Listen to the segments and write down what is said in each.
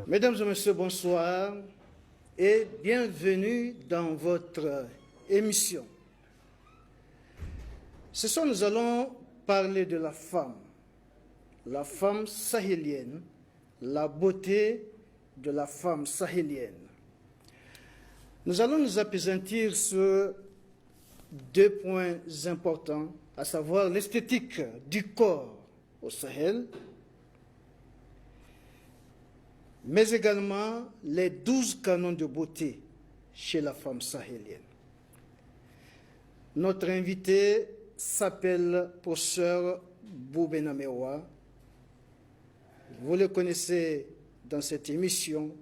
Mesdames et messieurs, bonsoir et bienvenue dans votre émission. Ce soir, nous allons parler de la femme sahélienne, la beauté de la femme sahélienne. Nous allons nous appesantir sur deux points importants, à savoir l'esthétique du corps au Sahel, mais également les 12 canons de beauté chez la femme sahélienne. Notre invité s'appelle professeur Boubena Mewa. Vous le connaissez dans cette émission.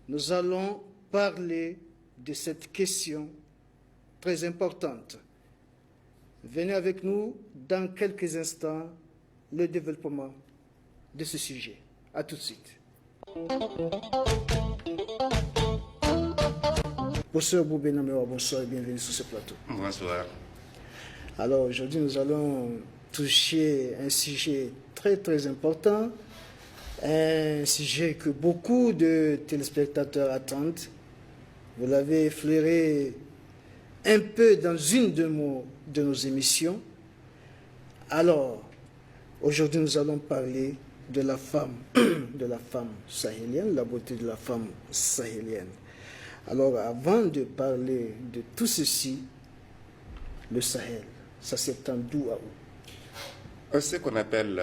Nous allons parler de cette question très importante. Venez avec nous dans quelques instants le développement de ce sujet. À tout de suite. Professeur Boubena Mewa, bonsoir et bienvenue sur ce plateau. Bonsoir. Alors aujourd'hui, nous allons toucher un sujet très important, un sujet que beaucoup de téléspectateurs attendent. Vous l'avez effleuré un peu dans une de nos émissions. Alors, aujourd'hui, nous allons parler de la femme sahélienne, la beauté de la femme sahélienne. Alors, avant de parler de tout ceci, le Sahel, ça s'étend d'où à où? Ce qu'on appelle,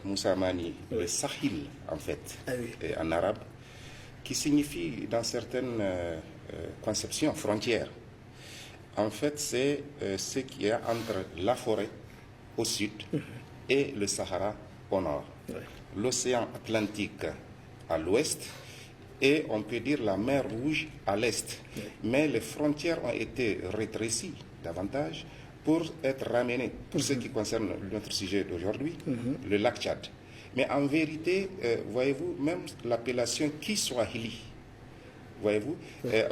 Moussa Mani, le Sahil, en fait, en arabe, qui signifie dans certaines conceptions frontières. En fait, c'est ce qu'il y a entre la forêt au sud et le Sahara au nord. L'océan Atlantique à l'ouest et on peut dire la mer Rouge à l'est. Mais les frontières ont été rétrécies davantage pour être ramenées, pour ce qui concerne notre sujet d'aujourd'hui, le lac Tchad. Mais en vérité, voyez-vous, même l'appellation Kiswahili, voyez-vous,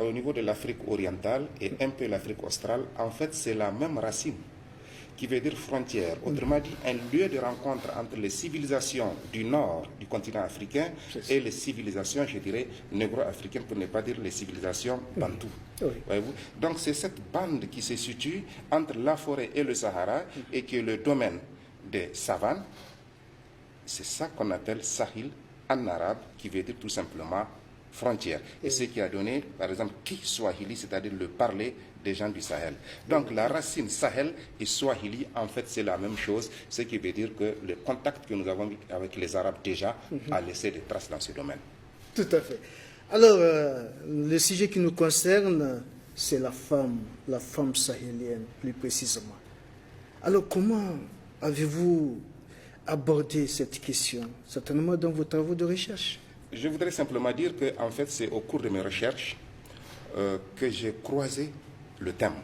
au niveau de l'Afrique orientale et un peu l'Afrique australe, en fait, c'est la même racine qui veut dire frontière. Autrement dit, un lieu de rencontre entre les civilisations du nord du continent africain et les civilisations, je dirais, négro-africaines, pour ne pas dire les civilisations bantoues. Voyez-vous. Donc c'est cette bande qui se situe entre la forêt et le Sahara et qui est le domaine des savanes. C'est ça qu'on appelle Sahil en arabe, qui veut dire tout simplement frontière. Et ce qui a donné, par exemple, Kiswahili, c'est-à-dire le parler des gens du Sahel. Donc la racine Sahel et Swahili, en fait, c'est la même chose, ce qui veut dire que le contact que nous avons avec les Arabes déjà a laissé des traces dans ce domaine. Tout à fait. Alors, le sujet qui nous concerne, c'est la femme sahélienne, plus précisément. Alors, comment avez-vous abordé cette question, certainement dans vos travaux de recherche? Je voudrais simplement dire que, en fait, c'est au cours de mes recherches que j'ai croisé le thème.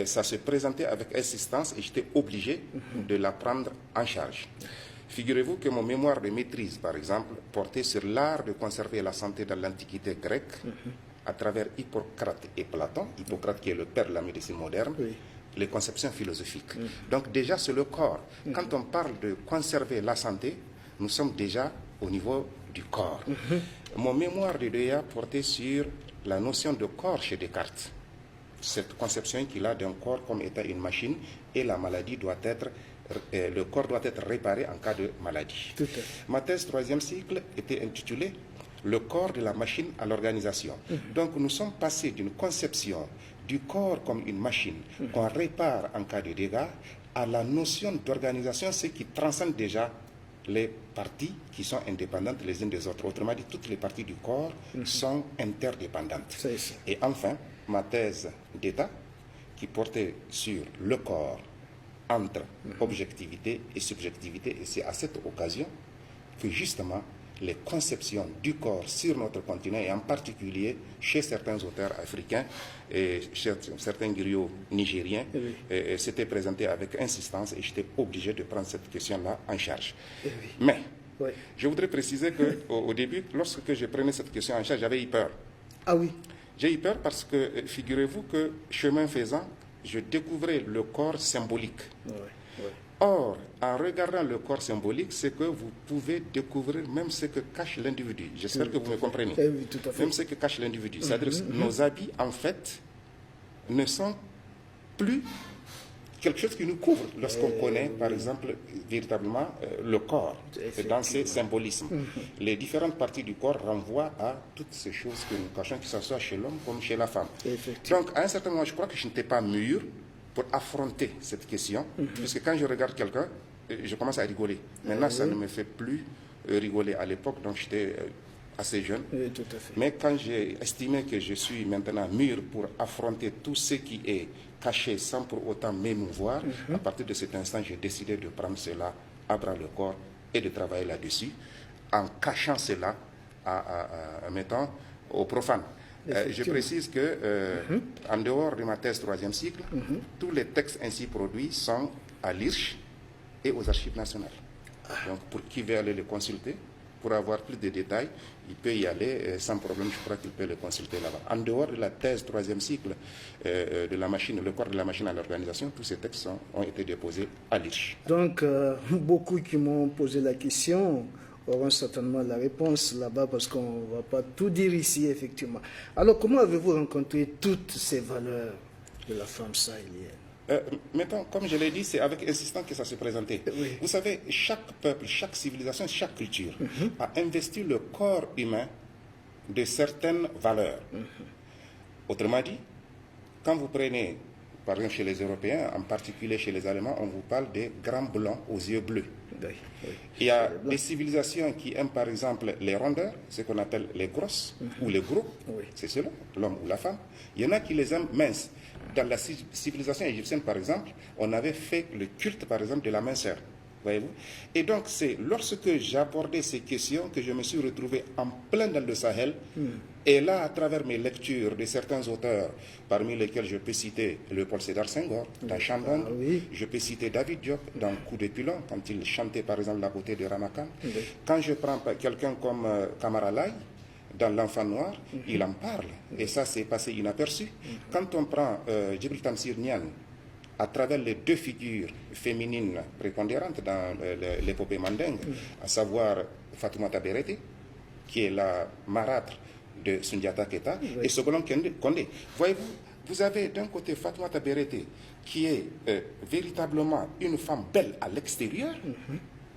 Ça se présentait avec insistance et j'étais obligé de la prendre en charge. Figurez-vous que mon mémoire de maîtrise, par exemple, portait sur l'art de conserver la santé dans l'Antiquité grecque à travers Hippocrate et Platon, Hippocrate qui est le père de la médecine moderne, les conceptions philosophiques. Donc déjà, c'est le corps. Quand on parle de conserver la santé, nous sommes déjà au niveau du corps. Mon mémoire de DEA portait sur la notion de corps chez Descartes. Cette conception qu'il a d'un corps comme étant une machine et la maladie doit être, le corps doit être réparé en cas de maladie. Ma thèse troisième cycle était intitulée Le corps de la machine à l'organisation. Donc nous sommes passés d'une conception du corps comme une machine qu'on répare en cas de dégâts à la notion d'organisation, ce qui transcende déjà les parties qui sont indépendantes les unes des autres. Autrement dit, toutes les parties du corps sont interdépendantes. Et enfin, ma thèse d'État, qui portait sur le corps entre objectivité et subjectivité, et c'est à cette occasion que justement les conceptions du corps sur notre continent, et en particulier chez certains auteurs africains et chez certains griots nigériens, s'étaient présentés avec insistance et j'étais obligé de prendre cette question-là en charge. Mais je voudrais préciser qu'au début, lorsque je prenais cette question en charge, j'avais eu peur. Ah oui. J'ai eu peur parce que, figurez-vous que, chemin faisant, je découvrais le corps symbolique. Or, en regardant le corps symbolique, c'est que vous pouvez découvrir même ce que cache l'individu. J'espère que vous me comprenez. Oui, tout à fait. Même ce que cache l'individu. C'est-à-dire que nos habits, en fait, ne sont plus quelque chose qui nous couvre lorsqu'on connaît, par exemple, véritablement le corps, dans ses symbolismes. Les différentes parties du corps renvoient à toutes ces choses que nous cachons, que ce soit chez l'homme comme chez la femme. Donc, à un certain moment, je crois que je n'étais pas mûr pour affronter cette question, puisque quand je regarde quelqu'un, je commence à rigoler. Maintenant, ça ne me fait plus rigoler. À l'époque, donc j'étais assez jeune. Oui, tout à fait. Mais quand j'ai estimé que je suis maintenant mûr pour affronter tout ce qui est caché sans pour autant m'émouvoir, à partir de cet instant, j'ai décidé de prendre cela à bras le corps et de travailler là-dessus, en cachant cela, mettons, aux profanes. Je précise que, en dehors de ma thèse 3e cycle, tous les textes ainsi produits sont à l'IRCH et aux archives nationales. Donc, pour qui veut aller les consulter, pour avoir plus de détails, il peut y aller sans problème. Je crois qu'il peut le consulter là-bas. En dehors de la thèse 3e cycle de la machine, le corps de la machine à l'organisation, tous ces textes ont été déposés à l'IRCH. Donc, beaucoup qui m'ont posé la question auront certainement la réponse là-bas parce qu'on ne va pas tout dire ici, effectivement. Alors, comment avez-vous rencontré toutes ces valeurs de la femme sahélienne? Maintenant, comme je l'ai dit, c'est avec insistance que ça se présentait. Oui. Vous savez, chaque peuple, chaque civilisation, chaque culture a investi le corps humain de certaines valeurs. Autrement dit, quand vous prenez, par exemple chez les Européens, en particulier chez les Allemands, on vous parle des grands blancs aux yeux bleus. Oui. Il y a des civilisations qui aiment par exemple les rondeurs, ce qu'on appelle les grosses ou les gros, c'est cela, l'homme ou la femme. Il y en a qui les aiment minces. Dans la civilisation égyptienne, par exemple, on avait fait le culte, par exemple, de la minceur. Voyez-vous? Et donc, c'est lorsque j'abordais ces questions que je me suis retrouvé en plein dans le Sahel. Et là, à travers mes lectures de certains auteurs, parmi lesquels je peux citer Léopold Sédar Senghor, dans Chandon, je peux citer David Diop, dans Coup de Pilon, quand il chantait, par exemple, la beauté de Ramakan. Quand je prends quelqu'un comme Kamara Lai, dans l'enfant noir, il en parle. Et ça, c'est passé inaperçu. Quand on prend Djibril Tamsir Niane, à travers les deux figures féminines prépondérantes dans l'épopée mandingue, à savoir Fatoumata Berete, qui est la marâtre de Sundiata Keita, et Sogolon Kondé. Voyez-vous, vous avez d'un côté Fatoumata Berete, qui est véritablement une femme belle à l'extérieur,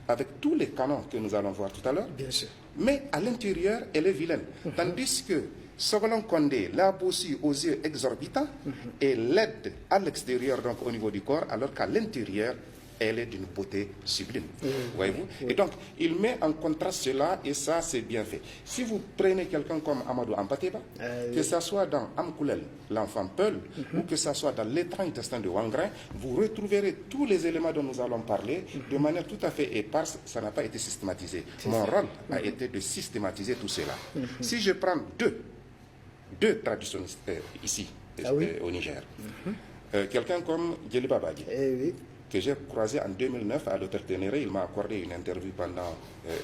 avec tous les canons que nous allons voir tout à l'heure. Bien sûr. Mais à l'intérieur, elle est vilaine. Tandis que Sogolon Kondé l'a aussi aux yeux exorbitants et l'aide à l'extérieur, donc au niveau du corps, alors qu'à l'intérieur, elle est d'une beauté sublime. Voyez-vous? Et donc, il met en contraste cela et ça, c'est bien fait. Si vous prenez quelqu'un comme Amadou Ampateba, que ce soit dans Amkoulel, l'enfant Peul, ou que ce soit dans l'étrange destin de Wangrin, vous retrouverez tous les éléments dont nous allons parler de manière tout à fait éparse. Ça n'a pas été systématisé. Mon rôle a été de systématiser tout cela. Si je prends deux traditionnistes ici, au Niger, quelqu'un comme Djeli Babadi, que j'ai croisé en 2009 à l'hôtel Ténéré. Il m'a accordé une interview pendant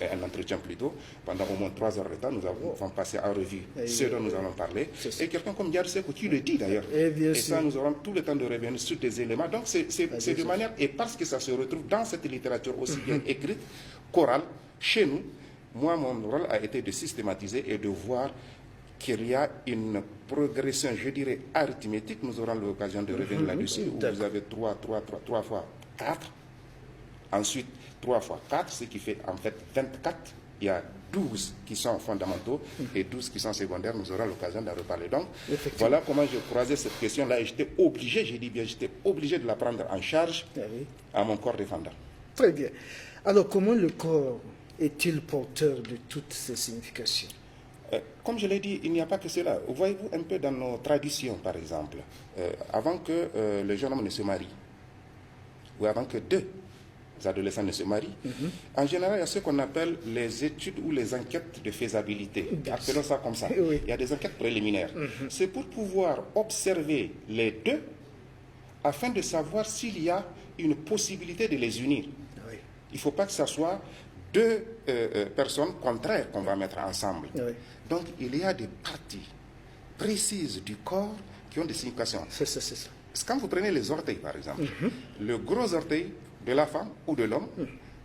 un entretien plutôt, pendant au moins 3 heures de temps. Nous avons passé en revue ce dont nous allons parler. Et quelqu'un comme Diar Sekou qui le dit d'ailleurs. Et ça, nous aurons tout le temps de revenir sur des éléments. Donc c'est de manière, et parce que ça se retrouve dans cette littérature aussi bien écrite qu'orale, chez nous, moi, mon rôle a été de systématiser et de voir qu'il y a une progression, je dirais, arithmétique. Nous aurons l'occasion de revenir là-dessus, où vous avez 3 fois 4. Ensuite, 3 fois 4, ce qui fait en fait 24. Il y a 12 qui sont fondamentaux et 12 qui sont secondaires. Nous aurons l'occasion d'en reparler. Donc, voilà comment j'ai croisé cette question-là. Et j'étais obligé, j'ai dit bien, j'étais obligé de la prendre en charge à mon corps défendant. Très bien. Alors, comment le corps est-il porteur de toutes ces significations? Comme je l'ai dit, il n'y a pas que cela. Voyez-vous un peu dans nos traditions, par exemple, avant que le jeune homme ne se marie, ou avant que 2 adolescents ne se marient, en général, il y a ce qu'on appelle les études ou les enquêtes de faisabilité. Appelons ça comme ça. Il y a des enquêtes préliminaires. C'est pour pouvoir observer les 2 afin de savoir s'il y a une possibilité de les unir. Il ne faut pas que ce soit 2 personnes contraires qu'on va mettre ensemble. Donc, il y a des parties précises du corps qui ont des significations. C'est ça. Quand vous prenez les orteils, par exemple, le gros orteil de la femme ou de l'homme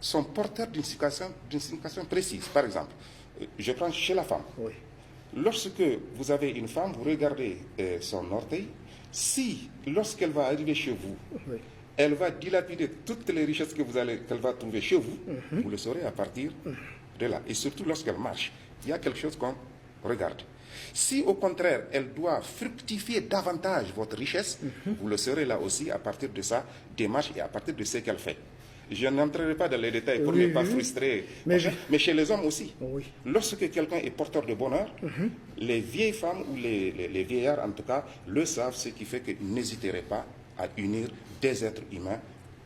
sont porteurs d'une signification précise. Par exemple, je prends chez la femme. Oui. Lorsque vous avez une femme, vous regardez son orteil. Si, lorsqu'elle va arriver chez vous, Oui. elle va dilapider toutes les richesses qu'elle va trouver chez vous, vous le saurez à partir de là. Et surtout lorsqu'elle marche, il y a quelque chose qu'on regarde. Si au contraire, elle doit fructifier davantage votre richesse, vous le saurez là aussi à partir de sa démarche et à partir de ce qu'elle fait. Je n'entrerai pas dans les détails pour ne pas frustrer. Mais chez les hommes aussi. Oui. Lorsque quelqu'un est porteur de bonheur, les vieilles femmes ou les vieillards en tout cas le savent, ce qui fait qu'ils n'hésiteraient pas à unir des êtres humains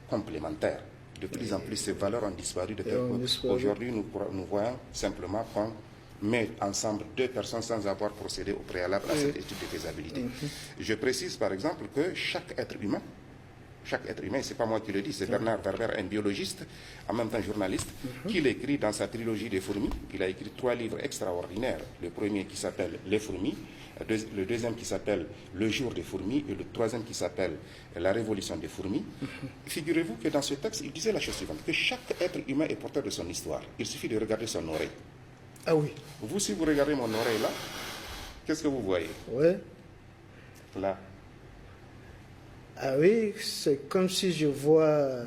complémentaires. De plus en plus, ces valeurs ont disparu de tel point. Aujourd'hui, nous voyons simplement qu'on met ensemble deux personnes sans avoir procédé au préalable à cette étude de faisabilité. Je précise par exemple que chaque être humain, c'est pas moi qui le dis, c'est Bernard Werber, un biologiste, en même temps journaliste, qui l'écrit dans sa trilogie des fourmis. Il a écrit 3 livres extraordinaires. Le premier qui s'appelle Les fourmis, le deuxième qui s'appelle Le jour des fourmis et le troisième qui s'appelle La révolution des fourmis. Figurez-vous que dans ce texte, il disait la chose suivante, que chaque être humain est porteur de son histoire. Il suffit de regarder son oreille. Ah oui. Vous, si vous regardez mon oreille là, qu'est-ce que vous voyez? Ouais. Là. Ah oui, c'est comme si je vois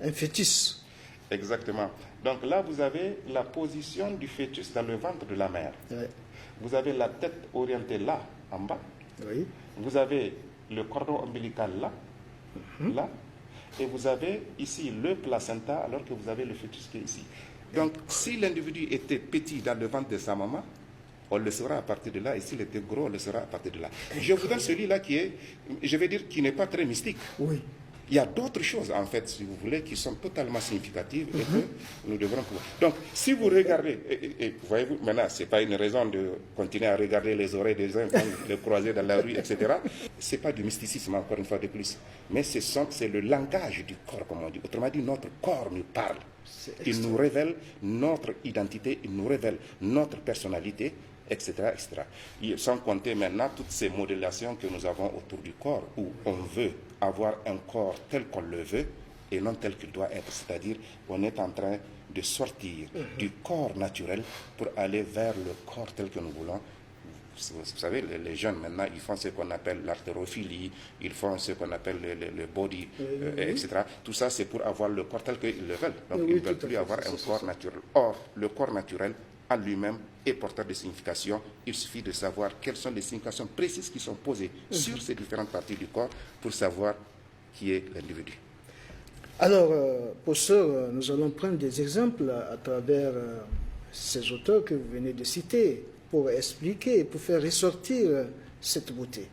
un fœtus. Exactement. Donc là, vous avez la position du fœtus dans le ventre de la mère. Ouais. Vous avez la tête orientée là, en bas. Oui. Vous avez le cordon ombilical là, là. Et vous avez ici le placenta, alors que vous avez le fœtus qui est ici. Donc, si l'individu était petit dans le ventre de sa maman, on le saura à partir de là, et s'il était gros, on le saura à partir de là. Je vous donne celui-là qui est, je vais dire, qui n'est pas très mystique. Oui. Il y a d'autres choses, en fait, si vous voulez, qui sont totalement significatives et que nous devrons pouvoir. Donc, si vous regardez, et voyez-vous, maintenant, ce n'est pas une raison de continuer à regarder les oreilles des uns quand les croiser dans la rue, etc. Ce n'est pas du mysticisme, encore une fois de plus. Mais c'est le langage du corps, comme on dit. Autrement dit, notre corps nous parle. Il nous révèle notre identité, il nous révèle notre personnalité, etc., etc. Sans compter maintenant toutes ces modélisations que nous avons autour du corps, où on veut avoir un corps tel qu'on le veut et non tel qu'il doit être. C'est-à-dire qu'on est en train de sortir du corps naturel pour aller vers le corps tel que nous voulons. Vous savez, les jeunes maintenant, ils font ce qu'on appelle l'artérophilie, ils font ce qu'on appelle le body, etc. Tout ça, c'est pour avoir le corps tel qu'ils le veulent. Donc, ils ne veulent plus avoir un corps naturel. Or, le corps naturel, en lui-même, est porteur de significations. Il suffit de savoir quelles sont les significations précises qui sont posées sur ces différentes parties du corps pour savoir qui est l'individu. Alors, professeur, nous allons prendre des exemples à travers ces auteurs que vous venez de citer pour expliquer, pour faire ressortir cette beauté.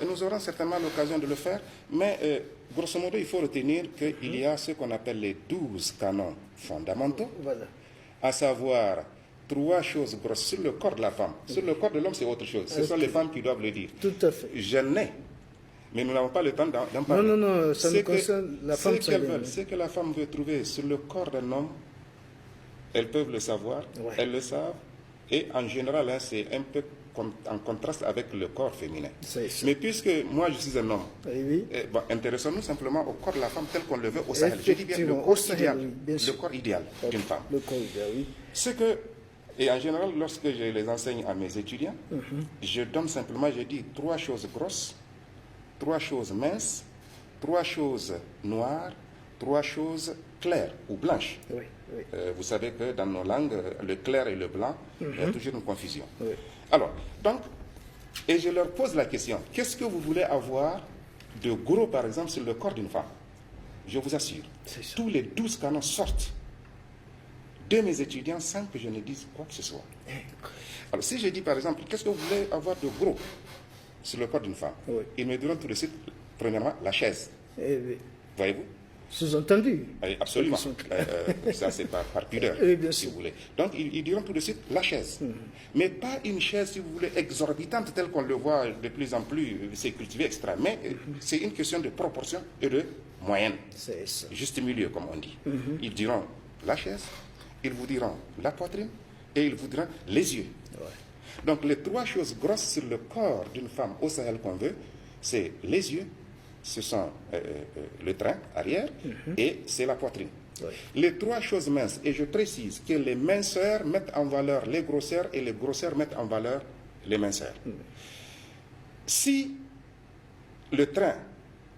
Nous aurons certainement l'occasion de le faire, mais grosso modo, il faut retenir qu'il y a ce qu'on appelle les 12 canons fondamentaux, Voilà. à savoir 3 choses grosses sur le corps de la femme. Sur le corps de l'homme, c'est autre chose. Ce sont les femmes qui doivent le dire. Tout à fait. Je n'ai, mais nous n'avons pas le temps d'en parler. Non, ça nous concerne la femme. Ce que la femme veut trouver sur le corps d'un homme, elles peuvent le savoir, elles le savent, et en général, hein, c'est un peu en contraste avec le corps féminin. Mais puisque moi, je suis un homme, intéressons-nous simplement au corps de la femme tel qu'on le veut au Sahel. Je dis bien le corps idéal, le corps idéal d'une femme. Le corps idéal, oui. C'est que, et en général, lorsque je les enseigne à mes étudiants, je donne simplement, je dis 3 choses grosses, 3 choses minces, 3 choses noires, 3 choses claires ou blanches. Oui. Vous savez que dans nos langues, le clair et le blanc, il y a toujours une confusion. Oui. Alors, donc, et je leur pose la question, qu'est-ce que vous voulez avoir de gros, par exemple, sur le corps d'une femme? Je vous assure, tous les 12 canons sortent de mes étudiants sans que je ne dise quoi que ce soit. Alors, si je dis, par exemple, qu'est-ce que vous voulez avoir de gros sur le corps d'une femme? Ils me diront tout de suite, premièrement, la chaise. Voyez-vous? Sous-entendu. Absolument. Ça, c'est par pudeur, si vous voulez. Donc, ils diront tout de suite la chaise. Mais pas une chaise, si vous voulez, exorbitante, telle qu'on le voit de plus en plus, c'est cultivé, etc. Mais c'est une question de proportion et de moyenne. C'est ça. Juste milieu, comme on dit. Ils diront la chaise, ils vous diront la poitrine et ils vous diront les yeux. Donc, les 3 choses grosses sur le corps d'une femme au Sahel qu'on veut, c'est les yeux, ce sont le train arrière et c'est la poitrine. Oui. Les trois choses minces, et je précise que les minceurs mettent en valeur les grosseurs et les grosseurs mettent en valeur les minceurs. Si le train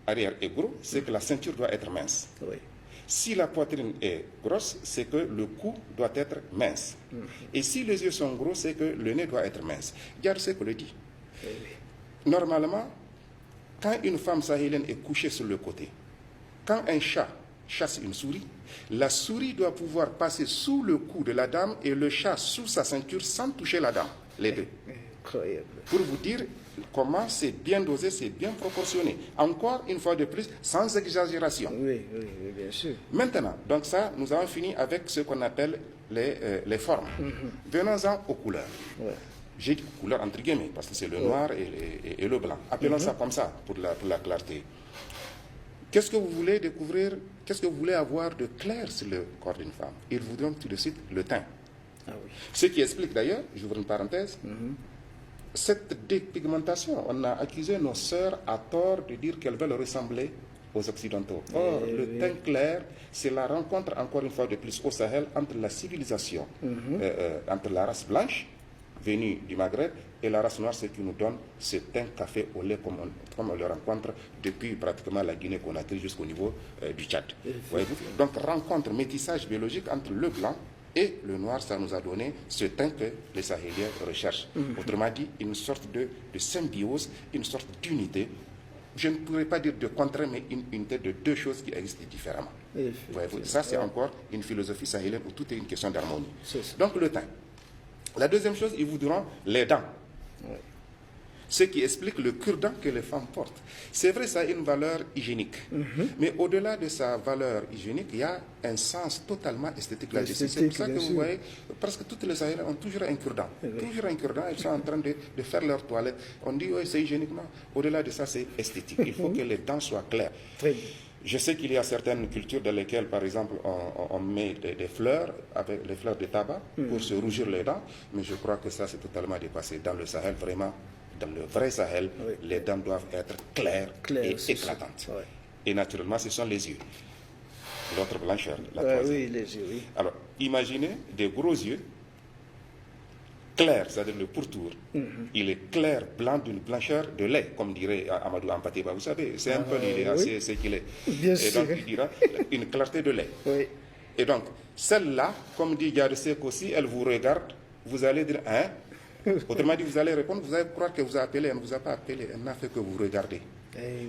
arrière est gros, c'est que la ceinture doit être mince. Oui. Si la poitrine est grosse, c'est que le cou doit être mince. Et si les yeux sont gros, c'est que le nez doit être mince. Garcek le dit. Oui. Normalement, quand une femme sahélienne est couchée sur le côté, quand un chat chasse une souris, la souris doit pouvoir passer sous le cou de la dame et le chat sous sa ceinture sans toucher la dame, les deux. Incroyable. Pour vous dire comment c'est bien dosé, c'est bien proportionné. Encore une fois de plus, sans exagération. Oui, bien sûr. Maintenant, donc ça, nous avons fini avec ce qu'on appelle les formes. Venons-en aux couleurs. Ouais. J'ai dit couleur entre guillemets, parce que c'est le noir et le blanc. Appelons ça comme ça, pour la clarté. Qu'est-ce que vous voulez découvrir, qu'est-ce que vous voulez avoir de clair sur le corps d'une femme? Il vous donne tout de suite le teint. Ah oui. Ce qui explique d'ailleurs, j'ouvre une parenthèse, cette dépigmentation. On a accusé nos sœurs à tort de dire qu'elles veulent ressembler aux Occidentaux. Or, le teint clair, c'est la rencontre, encore une fois de plus, au Sahel, entre la civilisation, entre la race blanche, venue du Maghreb, et la race noire, ce qui nous donne ce teint café au lait comme on le rencontre depuis pratiquement la Guinée-Conakry jusqu'au niveau du Tchad. Voyez-vous? Donc, rencontre, métissage biologique entre le blanc et le noir, ça nous a donné ce teint que les Sahéliens recherchent. Autrement dit, une sorte de symbiose, une sorte d'unité. Je ne pourrais pas dire de contraire, mais une unité de deux choses qui existent différemment. Voyez-vous? Ça, c'est encore une philosophie sahélienne où tout est une question d'harmonie. Donc, le teint. La deuxième chose, ils vous diront les dents. Ouais. Ce qui explique le cure-dent que les femmes portent. C'est vrai, ça a une valeur hygiénique. Mais au-delà de sa valeur hygiénique, il y a un sens totalement esthétique là-dessus. C'est pour ça que vous voyez, presque toutes les Sahéliennes ont toujours un cure-dent. Toujours un cure-dent, elles sont en train de faire leur toilette. On dit, oui, c'est hygiéniquement. Au-delà de ça, c'est esthétique. Il faut que les dents soient claires. Très bien. Je sais qu'il y a certaines cultures dans lesquelles, par exemple, on met des fleurs, avec les fleurs de tabac, pour se rougir les dents, mais je crois que ça, c'est totalement dépassé. Dans le Sahel, vraiment, dans le vrai Sahel, les dents doivent être claires et éclatantes. Ouais. Et naturellement, ce sont les yeux. L'autre blancheur, la troisième. Oui, les yeux, oui. Alors, imaginez des gros yeux, clair, c'est-à-dire le pourtour. Il est clair, blanc d'une blancheur de lait, comme dirait Amadou Ampateba. Vous savez, c'est un peu l'idée, oui. c'est qu'il est. Bien et sûr. donc, il dira une clarté de lait. Oui. Et donc, celle-là, comme dit Garsek aussi, elle vous regarde, vous allez dire, hein? Autrement dit, vous allez répondre, vous allez croire que vous a appelé, elle ne vous a pas appelé, elle n'a fait que vous regarder.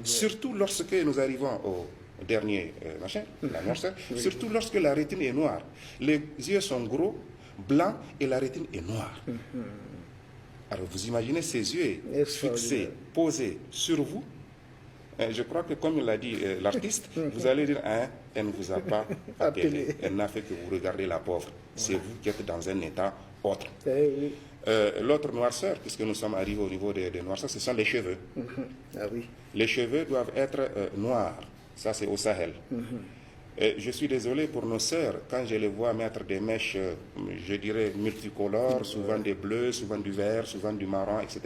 Surtout lorsque nous arrivons au dernier la noirceur, surtout lorsque la rétine est noire. Les yeux sont gros, blanc et la rétine est noire. Alors vous imaginez ces yeux fixés, posés sur vous. Je crois que comme l'a dit l'artiste, vous allez dire, hein, elle ne vous a pas appelé, elle n'a fait que vous regarder la pauvre. C'est vous qui êtes dans un état autre. L'autre noirceur, puisque nous sommes arrivés au niveau des noirceurs, ce sont les cheveux. Ah oui. Les cheveux doivent être noirs. Ça, c'est au Sahel. Je suis désolé pour nos sœurs, quand je les vois mettre des mèches, je dirais multicolores, souvent des bleus, souvent du vert, souvent du marron, etc.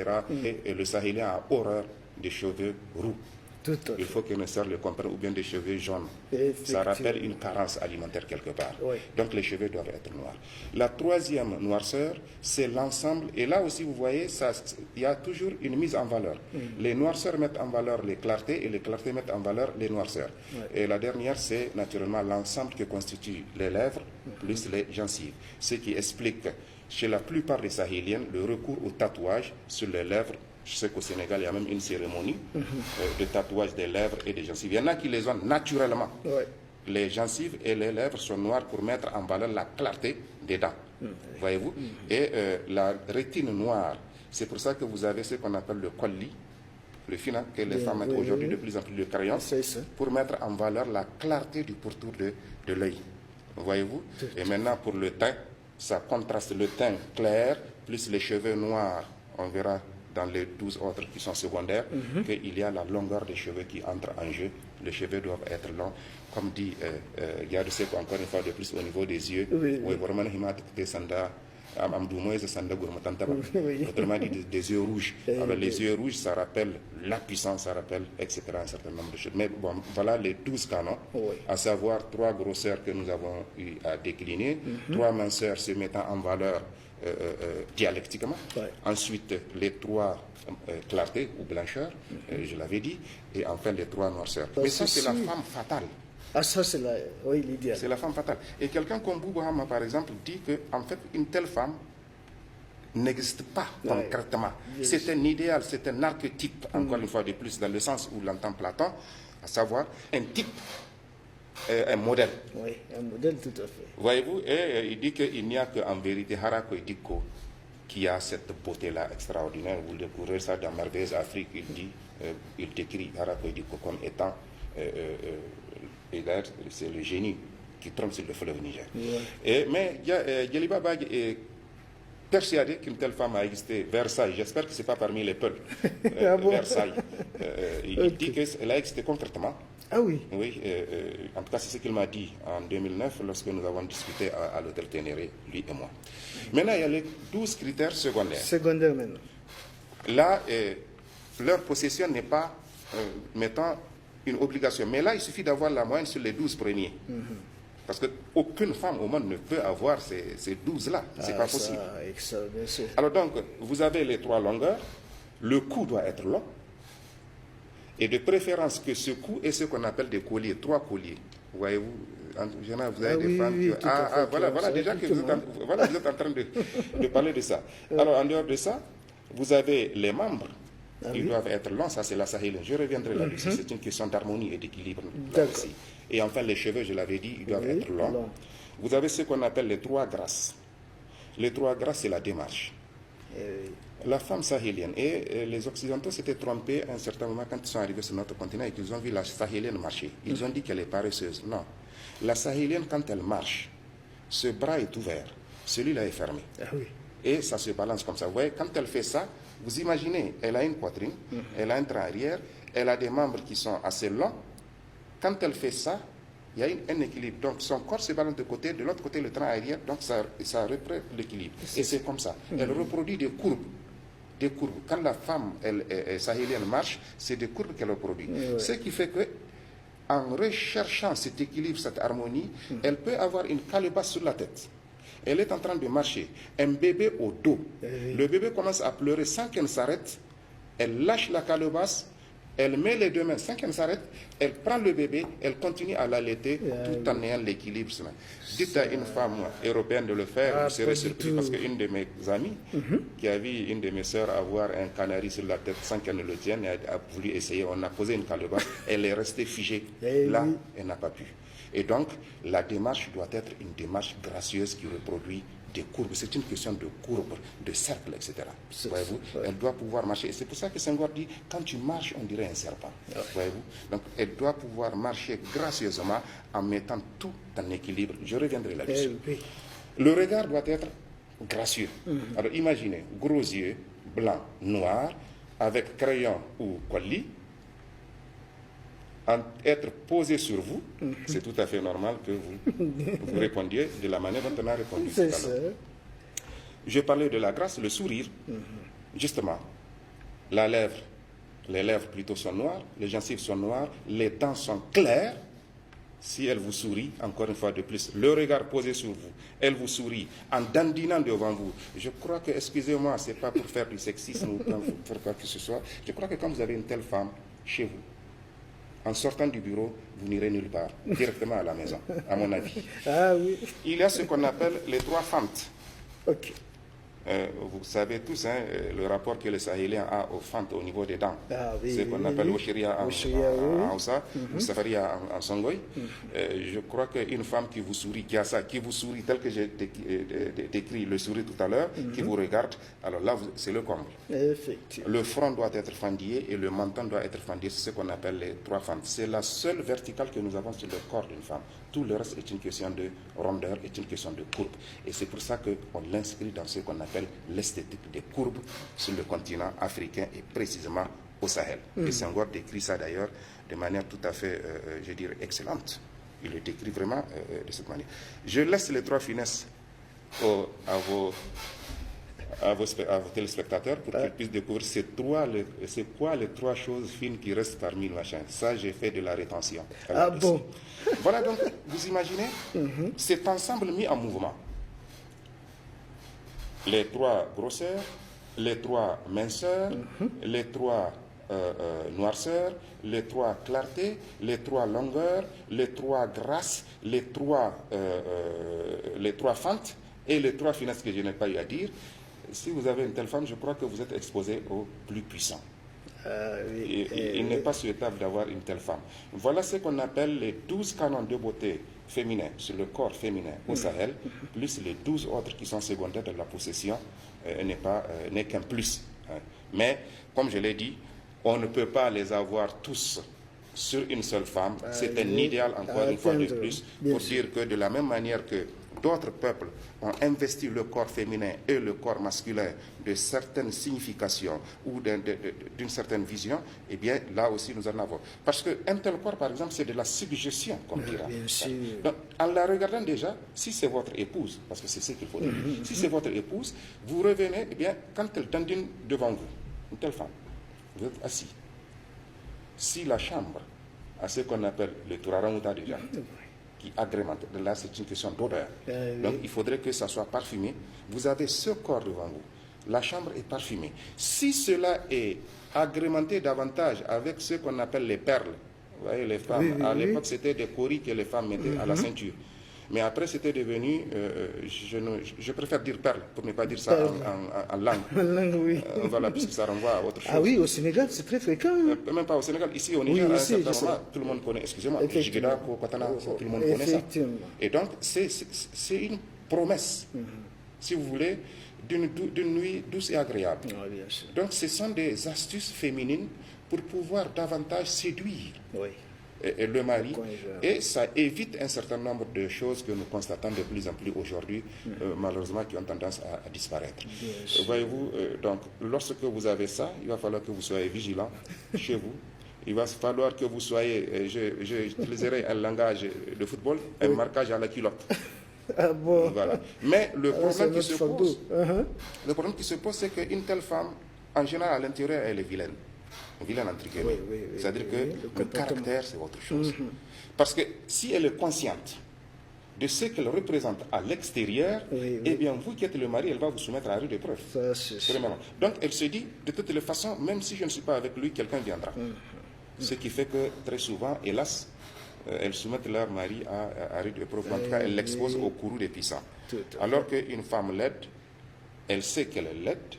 Et le Sahélien a horreur des cheveux roux. Il faut que nos sœurs le comprennent, ou bien des cheveux jaunes. Ça rappelle une carence alimentaire quelque part. Oui. Donc les cheveux doivent être noirs. La troisième noirceur, c'est l'ensemble. Et là aussi, vous voyez, il y a toujours une mise en valeur. Les noirceurs mettent en valeur les clartés et les clartés mettent en valeur les noirceurs. Et la dernière, c'est naturellement l'ensemble que constituent les lèvres plus les gencives. Ce qui explique, chez la plupart des Sahéliennes, le recours au tatouage sur les lèvres. Je sais qu'au Sénégal, il y a même une cérémonie de tatouage des lèvres et des gencives. Il y en a qui les ont naturellement. Les gencives et les lèvres sont noires pour mettre en valeur la clarté des dents. Voyez-vous? Et la rétine noire, c'est pour ça que vous avez ce qu'on appelle le colli, le fina, que les femmes mettent aujourd'hui de plus en plus de crayon, pour mettre en valeur la clarté du pourtour de l'œil. Voyez-vous? Et maintenant, pour le teint, ça contraste le teint clair, plus les cheveux noirs. On verra dans les 12 autres qui sont secondaires, qu'il y a la longueur des cheveux qui entre en jeu. Les cheveux doivent être longs. Comme dit Yadusek, encore une fois de plus, au niveau des yeux. autrement dit des yeux rouges. Alors les yeux rouges, ça rappelle la puissance, ça rappelle, etc., un certain nombre de choses. Mais bon, voilà les 12 canons, à savoir 3 grosseurs que nous avons eu à décliner, 3 minceurs se mettant en valeur dialectiquement, ensuite les 3 clartés ou blancheurs, je l'avais dit, et enfin les 3 noirceurs. Mais ça, c'est la femme fatale. Ah, ça, c'est l'idéal. C'est la femme fatale. Et quelqu'un comme Boubou Hama, par exemple, dit qu'en fait, une telle femme n'existe pas concrètement. C'est un idéal, c'est un archétype, encore une fois de plus, dans le sens où l'entend Platon, à savoir un type, un modèle. Oui, un modèle tout à fait. Voyez-vous, et il dit qu'il n'y a qu'en vérité Harako et Diko qui a cette beauté-là extraordinaire. Vous découvrez ça dans Merveilleuse Afrique, il décrit Harako et Diko comme étant... et d'ailleurs, c'est le génie qui trompe sur le fleuve Niger. Mais Djeliba Bag est persuadé qu'une telle femme a existé. Versailles, j'espère que ce n'est pas parmi les peuples. Versailles. Il dit qu'elle a existé concrètement. Ah oui. Oui, en tout cas, c'est ce qu'il m'a dit en 2009 lorsque nous avons discuté à l'hôtel Ténéré, lui et moi. Maintenant, il y a les 12 critères secondaires. Secondaires maintenant. Là, leur possession n'est pas mettant une obligation. Mais là, il suffit d'avoir la moyenne sur les 12 premiers. Parce qu'aucune femme au monde ne peut avoir ces 12-là. C'est pas possible. Alors donc, vous avez les 3 longueurs. Le cou doit être long. Et de préférence que ce cou est ce qu'on appelle des colliers, 3 colliers. Voyez-vous, en général, vous avez des femmes qui... voilà déjà que vous êtes en train de parler de ça. Alors, en dehors de ça, vous avez les membres. Ils doivent être longs, ça c'est la sahélienne. Je reviendrai là-dessus, c'est une question d'harmonie et d'équilibre là aussi. Et enfin, les cheveux, je l'avais dit, ils doivent être longs. Vous avez ce qu'on appelle les 3 grâces. Les 3 grâces, c'est la démarche. La femme sahélienne, et les Occidentaux s'étaient trompés à un certain moment quand ils sont arrivés sur notre continent et qu'ils ont vu la sahélienne marcher. Ils ont dit qu'elle est paresseuse. Non. La sahélienne, quand elle marche, ce bras est ouvert, celui-là est fermé. Et ça se balance comme ça. Vous voyez, quand elle fait ça, vous imaginez, elle a une poitrine, elle a un train arrière, elle a des membres qui sont assez longs. Quand elle fait ça, il y a un équilibre. Donc son corps se balance de côté, de l'autre côté le train arrière, donc ça reprend l'équilibre. Et c'est comme ça. Elle reproduit des courbes. Des courbes. Quand la femme sahélienne marche, c'est des courbes qu'elle reproduit. Ce qui fait que, en recherchant cet équilibre, cette harmonie, elle peut avoir une calebasse sur la tête. Elle est en train de marcher, un bébé au dos. Le bébé commence à pleurer sans qu'elle s'arrête. Elle lâche la calebasse, elle met les 2 mains sans qu'elle s'arrête. Elle prend le bébé, elle continue à l'allaiter tout en ayant l'équilibre. Dites à une femme européenne de le faire, vous serez surpris parce qu'une de mes amies, qui a vu une de mes sœurs avoir un canari sur la tête sans qu'elle ne le tienne, a voulu essayer. On a posé une calebasse, elle est restée figée. Là, elle n'a pas pu. Et donc, la démarche doit être une démarche gracieuse qui reproduit des courbes. C'est une question de courbes, de cercles, etc. Voyez-vous, elle doit pouvoir marcher. Et c'est pour ça que Senghor dit, quand tu marches, on dirait un serpent. Voyez-vous, donc elle doit pouvoir marcher gracieusement en mettant tout en équilibre. Je reviendrai là-dessus. Le regard doit être gracieux. Alors imaginez, gros yeux, blancs, noirs, avec crayon ou collier, être posé sur vous, c'est tout à fait normal que vous répondiez de la manière dont on a répondu. C'est ça. Je parlais de la grâce, le sourire. Justement, les lèvres plutôt sont noires, les gencives sont noires, les dents sont claires. Si elle vous sourit, encore une fois de plus, le regard posé sur vous, elle vous sourit en dandinant devant vous. Je crois que, excusez-moi, ce n'est pas pour faire du sexisme ou pour quoi que ce soit. Je crois que quand vous avez une telle femme chez vous, en sortant du bureau, vous n'irez nulle part, directement à la maison, à mon avis. Il y a ce qu'on appelle les 3 fentes. Vous savez tous le rapport que le Sahélien a aux fentes au niveau des dents. C'est ce qu'on appelle l'Oshiria en Hausa, ou Safaria en Songoï. Je crois qu'une femme qui vous sourit, qui a ça, qui vous sourit tel que j'ai décrit le sourire tout à l'heure, qui vous regarde, alors là, c'est le comble. Le front doit être fendillé et le menton doit être fendillé. C'est ce qu'on appelle les 3 fentes. C'est la seule verticale que nous avons sur le corps d'une femme. Tout le reste est une question de rondeur, est une question de courbe. Et c'est pour ça qu'on l'inscrit dans ce qu'on appelle l'esthétique des courbes sur le continent africain et précisément au Sahel. Et Senghor décrit ça d'ailleurs de manière tout à fait, je dirais, excellente. Il le décrit vraiment de cette manière. Je laisse les 3 finesses à vos téléspectateurs pour qu'ils puissent découvrir c'est quoi les 3 choses fines qui restent parmi le machin. Ça, j'ai fait de la rétention. Ah bon? Voilà, donc, vous imaginez cet ensemble mis en mouvement. Les 3 grosseurs, les 3 minceurs, les 3 noirceurs, les 3 clartés, les 3 longueurs, les 3 grasses, les 3 fentes et les 3 finesses que je n'ai pas eu à dire. Si vous avez une telle femme, je crois que vous êtes exposé au plus puissant. Il n'est pas souhaitable d'avoir une telle femme. Voilà ce qu'on appelle les 12 canons de beauté féminin sur le corps féminin au Sahel, plus les 12 autres qui sont secondaires de la possession, n'est qu'un plus. Mais, comme je l'ai dit, on ne peut pas les avoir tous sur une seule femme. C'est un idéal, encore une fois de plus, pour dire que de la même manière que d'autres peuples ont investi le corps féminin et le corps masculin de certaines significations ou d'une certaine vision, eh bien, là aussi, nous en avons. Parce qu'un tel corps, par exemple, c'est de la suggestion, comme dira. Donc, en la regardant déjà, si c'est votre épouse, parce que c'est ce qu'il faut dire, si c'est votre épouse, vous revenez, eh bien, quand elle dandine devant vous, une telle femme, vous êtes assis. Si la chambre a ce qu'on appelle le Turaramouta déjà, qui agrémente, là c'est une question d'odeur. Donc il faudrait que ça soit parfumé. Vous avez ce corps devant vous. La chambre est parfumée. Si cela est agrémenté davantage avec ce qu'on appelle les perles, vous voyez, les femmes, à l'époque c'était des coris que les femmes mettaient à la ceinture. Mais après, c'était devenu, je préfère dire perle, pour ne pas dire ça en langue. En langue, oui. Voilà, puisque ça renvoie à autre chose. Ah oui, au Sénégal, c'est très fréquent. Même pas au Sénégal, ici au Niger, tout le monde connaît, excusez-moi, Jigeda, Kokatana, tout le monde connaît ça. Et donc, c'est une promesse, si vous voulez, d'une nuit douce et agréable. Donc, ce sont des astuces féminines pour pouvoir davantage séduire. Et le mari, et ça évite un certain nombre de choses que nous constatons de plus en plus aujourd'hui, malheureusement, qui ont tendance à disparaître. Voyez-vous, donc, lorsque vous avez ça, il va falloir que vous soyez vigilant chez vous. Il va falloir que vous soyez, j'utiliserai un langage de football, un marquage à la culotte. Ah bon. Voilà. Mais le problème qui se pose, le problème qui se pose, c'est qu'une telle femme, en général, à l'intérieur, elle est vilaine. Vilaine entre guillemets. C'est-à-dire que le caractère, c'est autre chose. Parce que si elle est consciente de ce qu'elle représente à l'extérieur, eh bien, vous qui êtes le mari, elle va vous soumettre à rude épreuve. Donc, elle se dit, de toutes les façons, même si je ne suis pas avec lui, quelqu'un viendra. Ce qui fait que, très souvent, hélas, elles soumettent leur mari à rude épreuve. En tout cas, elles l'exposent au courroux des puissants. Alors qu'une femme laide, elle sait qu'elle est laide,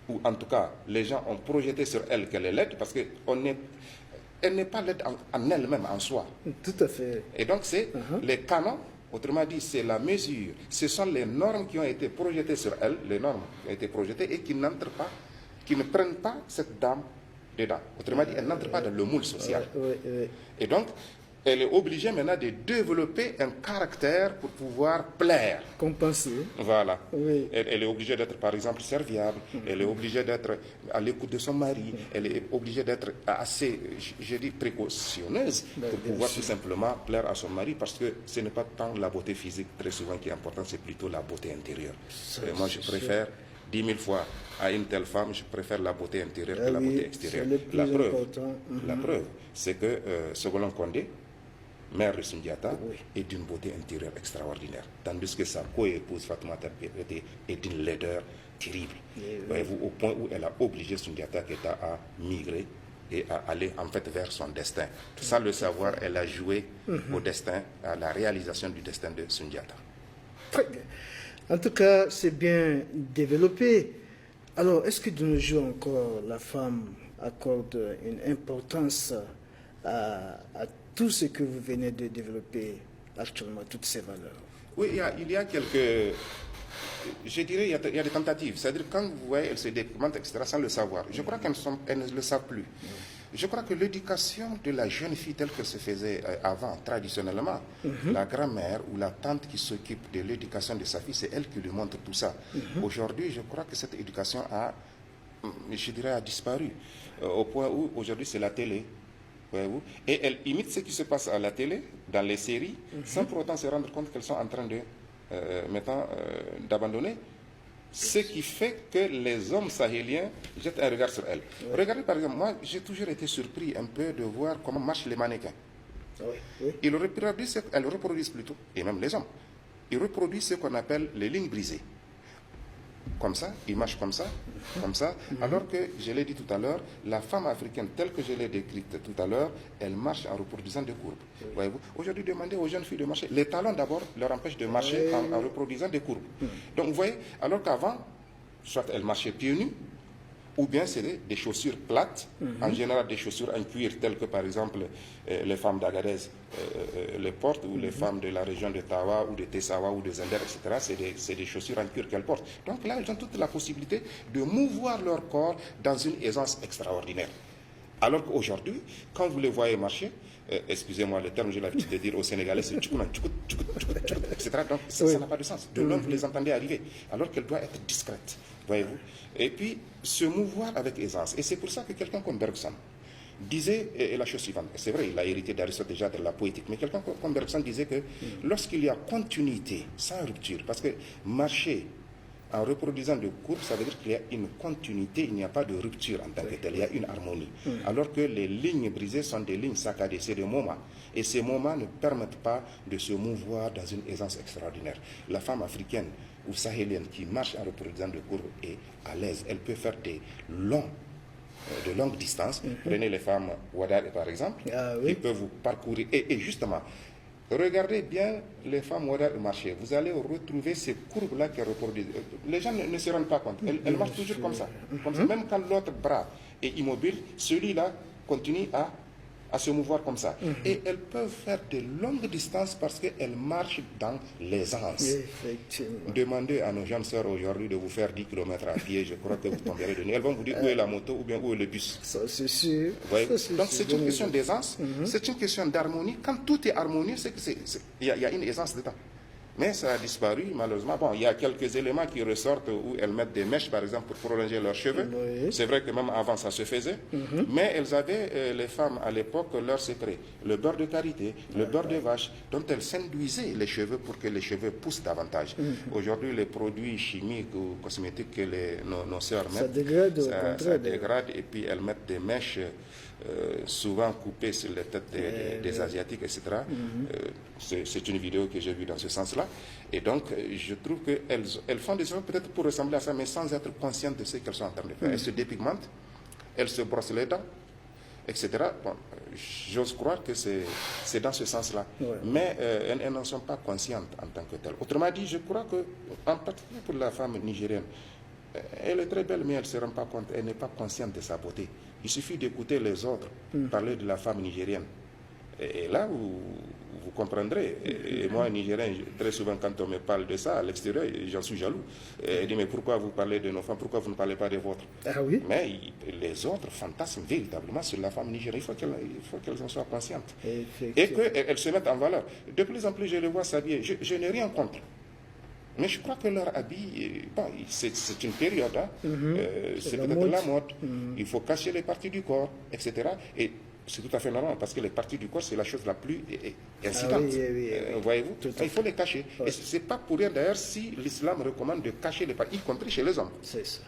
ou en tout cas, les gens ont projeté sur elle qu'elle est laide, parce qu'elle n'est pas laide en elle-même, en soi. Tout à fait. Et donc, c'est les canons, autrement dit, c'est la mesure. Ce sont les normes qui ont été projetées sur elle, les normes qui ont été projetées et qui n'entrent pas, qui ne prennent pas cette dame dedans. Autrement dit, elle n'entre pas dans le moule social. Et donc, elle est obligée maintenant de développer un caractère pour pouvoir plaire. Compenser. Voilà. Elle est obligée d'être, par exemple, serviable. Elle est obligée d'être à l'écoute de son mari. Elle est obligée d'être assez, je dis, précautionneuse pour pouvoir tout simplement plaire à son mari, parce que ce n'est pas tant la beauté physique très souvent qui est importante, c'est plutôt la beauté intérieure. Et moi, je préfère 10 000 fois à une telle femme, je préfère la beauté intérieure que la beauté extérieure. La preuve, c'est que Sogolon Kondé, mère de Sundiata, est d'une beauté intérieure extraordinaire, tandis que sa co-épouse Fatoumata Berete est d'une laideur terrible. Voyez-vous, au point où elle a obligé Sundiata Keita à migrer et à aller en fait vers son destin. Sans le savoir, elle a joué au destin, à la réalisation du destin de Sundiata. Très bien. En tout cas, c'est bien développé. Alors, est-ce que de nos jours encore, la femme accorde une importance à tout ce que vous venez de développer actuellement, toutes ces valeurs? Oui, il y a quelques... Je dirais, il y a des tentatives. C'est-à-dire, quand vous voyez, elles se documentent, etc., sans le savoir, je crois qu'elles ne le savent plus. Je crois que l'éducation de la jeune fille telle qu'elle se faisait avant, traditionnellement, la grand-mère ou la tante qui s'occupe de l'éducation de sa fille, c'est elle qui lui montre tout ça. Aujourd'hui, je crois que cette éducation je dirais, a disparu. Au point où, aujourd'hui, c'est la télé. Et elle imite ce qui se passe à la télé, dans les séries, sans pour autant se rendre compte qu'elles sont en train de maintenant d'abandonner, ce qui fait que les hommes sahéliens jettent un regard sur elles. Regardez par exemple, moi j'ai toujours été surpris un peu de voir comment marchent les mannequins. Elles reproduisent plutôt, et même les hommes, ils reproduisent ce qu'on appelle les lignes brisées. Comme ça, ils marchent comme ça, alors que, je l'ai dit tout à l'heure, la femme africaine telle que je l'ai décrite tout à l'heure, elle marche en reproduisant des courbes. Voyez-vous, aujourd'hui, demandez aux jeunes filles de marcher. Les talons d'abord leur empêchent de marcher en reproduisant des courbes. Donc vous voyez, alors qu'avant, soit elles marchaient pieds nus, ou bien c'est des chaussures plates, en général des chaussures en cuir, telles que par exemple les femmes d'Agadez les portent, ou les femmes de la région de Tawa, ou de Tessawa, ou de Zender, etc. C'est des chaussures en cuir qu'elles portent. Donc là, elles ont toute la possibilité de mouvoir leur corps dans une aisance extraordinaire. Alors qu'aujourd'hui, quand vous les voyez marcher, excusez-moi le terme, j'ai l'habitude de dire aux Sénégalais, c'est tchoukouna, etc. Donc ça n'a pas de sens. De loin, vous les entendez arriver, alors qu'elle doit être discrète, voyez-vous. Et puis, se mouvoir avec aisance. Et c'est pour ça que quelqu'un comme Bergson disait la chose suivante. C'est vrai, il a hérité d'Aristote déjà de la poétique, mais quelqu'un comme Bergson disait que lorsqu'il y a continuité, sans rupture, parce que marcher en reproduisant des courbes, ça veut dire qu'il y a une continuité, il n'y a pas de rupture en tant que telle, il y a une harmonie. Alors que les lignes brisées sont des lignes saccadées, c'est des moments. Et ces moments ne permettent pas de se mouvoir dans une aisance extraordinaire. La femme africaine ou sahélienne qui marche en reproduisant des courbes est à l'aise. Elle peut faire de longues distances. Prenez les femmes Wadar par exemple, qui peuvent vous parcourir. Et justement, regardez bien les femmes Wadar marcher. Vous allez retrouver ces courbes-là qu'elles reproduisent. Les gens ne se rendent pas compte. Elles marchent toujours comme ça. Même quand l'autre bras est immobile, celui-là continue à se mouvoir comme ça. Et elles peuvent faire de longues distances parce qu'elles marchent dans l'aisance. Demandez à nos jeunes sœurs aujourd'hui de vous faire 10 km à pied, je crois que vous tomberez de nuit. Elles vont vous dire où est la moto ou bien où est le bus. Ça, c'est sûr. Donc c'est une question d'aisance, c'est une question d'harmonie. Quand tout est harmonieux, c'est qu'il y a une aisance dedans. Mais ça a disparu, malheureusement. Bon, il y a quelques éléments qui ressortent où elles mettent des mèches, par exemple, pour prolonger leurs cheveux. C'est vrai que même avant, ça se faisait. Mais elles avaient, les femmes à l'époque, leur secret. Le beurre de karité, le beurre de vache, dont elles s'induisaient les cheveux pour que les cheveux poussent davantage. Aujourd'hui, les produits chimiques ou cosmétiques que nos sœurs mettent, ça dégrade, et puis elles mettent des mèches souvent coupées sur les têtes des Asiatiques, etc. C'est une vidéo que j'ai vue dans ce sens-là. Et donc, je trouve qu'elles font des choses peut-être pour ressembler à ça, mais sans être conscientes de ce qu'elles sont en train de faire. Elles se dépigmentent, elles se brossent les dents, etc. Bon, j'ose croire que c'est dans ce sens-là. Mais elles n'en sont pas conscientes en tant que telles. Autrement dit, je crois que, en particulier pour la femme nigérienne, elle est très belle, mais elle ne se rend pas compte, elle n'est pas consciente de sa beauté. Il suffit d'écouter les autres parler de la femme nigérienne. Et là, vous comprendrez. Et moi, Nigérien, très souvent, quand on me parle de ça à l'extérieur, j'en suis jaloux. Je dis, mais pourquoi vous parlez de nos femmes? Pourquoi vous ne parlez pas des vôtres? Mais les autres fantasment véritablement sur la femme nigérienne. Il faut qu'elles en soient conscientes. Et qu'elles se mettent en valeur. De plus en plus, je les vois s'habiller. Je n'ai rien contre. Mais je crois que leur habit, bon, c'est une période, c'est peut-être la mode, il faut cacher les parties du corps, etc. Et c'est tout à fait normal, parce que les parties du corps, c'est la chose la plus incidente. Voyez-vous, il faut les cacher. Et ce n'est pas pour rien d'ailleurs si l'islam recommande de cacher les parties, y compris chez les hommes. C'est ça.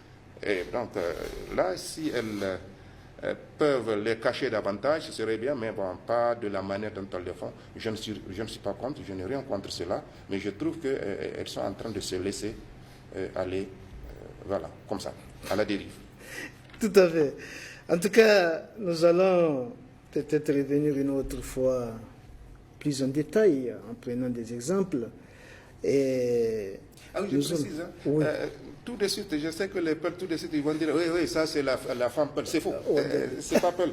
Et donc là, si elles peuvent les cacher davantage, ce serait bien, mais bon, pas de la manière dont elles le font. Je ne suis pas contre, je n'ai rien contre cela, mais je trouve qu'elles sont en train de se laisser aller, voilà, comme ça, à la dérive. Tout à fait. En tout cas, nous allons peut-être revenir une autre fois plus en détail, en prenant des exemples. Et oui, je précise, tout de suite, je sais que les Peuls, tout de suite, ils vont dire, oui, ça c'est la femme Peul. C'est faux, c'est pas Peul.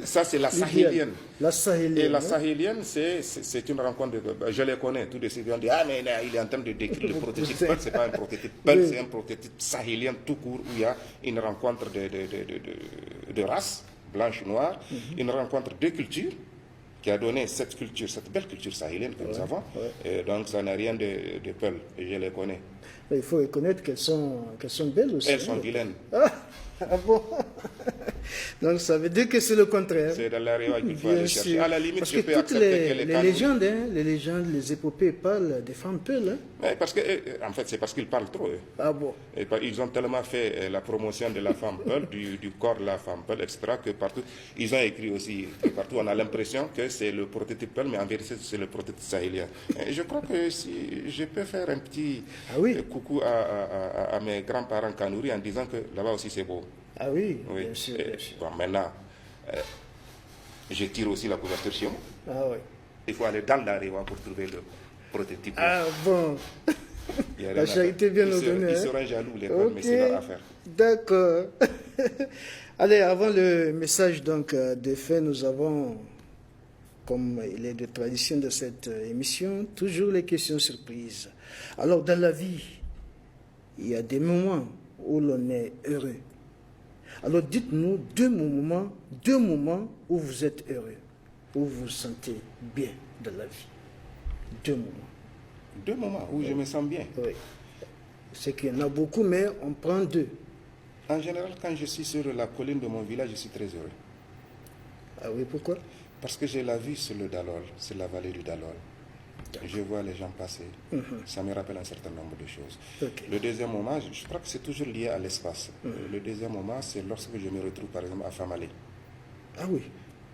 Ça c'est la sahélienne. La sahélienne. Et la sahélienne, c'est une rencontre, je les connais, tout de suite, ils vont dire, ah mais là, il est en train de décrire le prototype Peul, c'est pas un prototype Peul, c'est un prototype sahélien tout court, où il y a une rencontre de races, blanche, noire, une rencontre de cultures, qui a donné cette culture, cette belle culture sahélienne que nous avons. Et donc ça n'a rien de Peul, je les connais. Il faut reconnaître qu'elles sont belles aussi. Elles sont vilaines. Ah bon. Donc ça veut dire que c'est le contraire. C'est dans la réalité qu'il faut aller chercher. À la limite, parce je peux toutes accepter que les légendes, les épopées parlent des femmes peules. Mais parce que, en fait, c'est parce qu'ils parlent trop. Ah bon? Et ils ont tellement fait la promotion de la femme peule, du corps de la femme peule, etc., que partout, ils ont écrit aussi, que partout on a l'impression que c'est le prototype peule, mais en vérité c'est le prototype sahélien. Et je crois que si je peux faire un petit coucou à mes grands-parents Kanouri en disant que là-bas aussi c'est beau. Ah oui, bien sûr. Bon, maintenant, je tire aussi la couverture chez moi. Ah oui. Il faut aller dans l'Arewa pour trouver le prototype. Ah bon. La charité bien ordonnée. Ils seront jaloux, les femmes, mais c'est leur affaire. D'accord. Allez, avant le message donc de fin, nous avons, comme il est de tradition de cette émission, toujours les questions surprises. Alors, dans la vie, il y a des moments où l'on est heureux. Alors, dites-nous deux moments où vous êtes heureux, où vous vous sentez bien dans la vie. Deux moments. Deux moments où je me sens bien. Oui. C'est qu'il y en a beaucoup, mais on prend deux. En général, quand je suis sur la colline de mon village, je suis très heureux. Ah oui, pourquoi? Parce que j'ai la vue sur le Dalol, sur la vallée du Dalol. Je vois les gens passer. Ça me rappelle un certain nombre de choses. Okay. Le deuxième moment, je crois que c'est toujours lié à l'espace. Le deuxième moment, c'est lorsque je me retrouve, par exemple, à Famalé. Ah oui.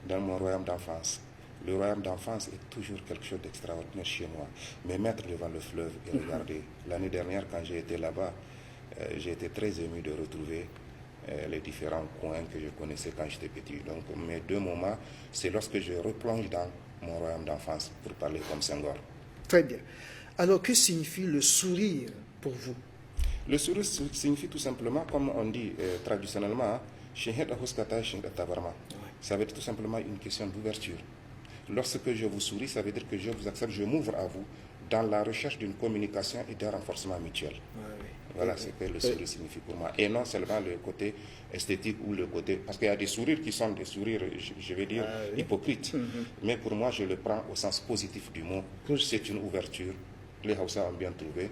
Dans mon royaume d'enfance. Le royaume d'enfance est toujours quelque chose d'extraordinaire chez moi. Me mettre devant le fleuve et regarder. L'année dernière, quand j'ai été là-bas, j'ai été très ému de retrouver les différents coins que je connaissais quand j'étais petit. Donc mes deux moments, c'est lorsque je replonge dans mon royaume d'enfance, pour parler comme Senghor. Très bien. Alors, que signifie le sourire pour vous? Le sourire signifie tout simplement, comme on dit traditionnellement, ça veut dire tout simplement une question d'ouverture. Lorsque je vous souris, ça veut dire que je vous accepte, je m'ouvre à vous dans la recherche d'une communication et d'un renforcement mutuel. Oui. Voilà ce que le sourire signifie pour moi. Et non seulement le côté esthétique ou le côté... Parce qu'il y a des sourires qui sont des sourires, je vais dire, hypocrites. Mais pour moi, je le prends au sens positif du mot. C'est une ouverture. Les Hausa ont bien trouvé.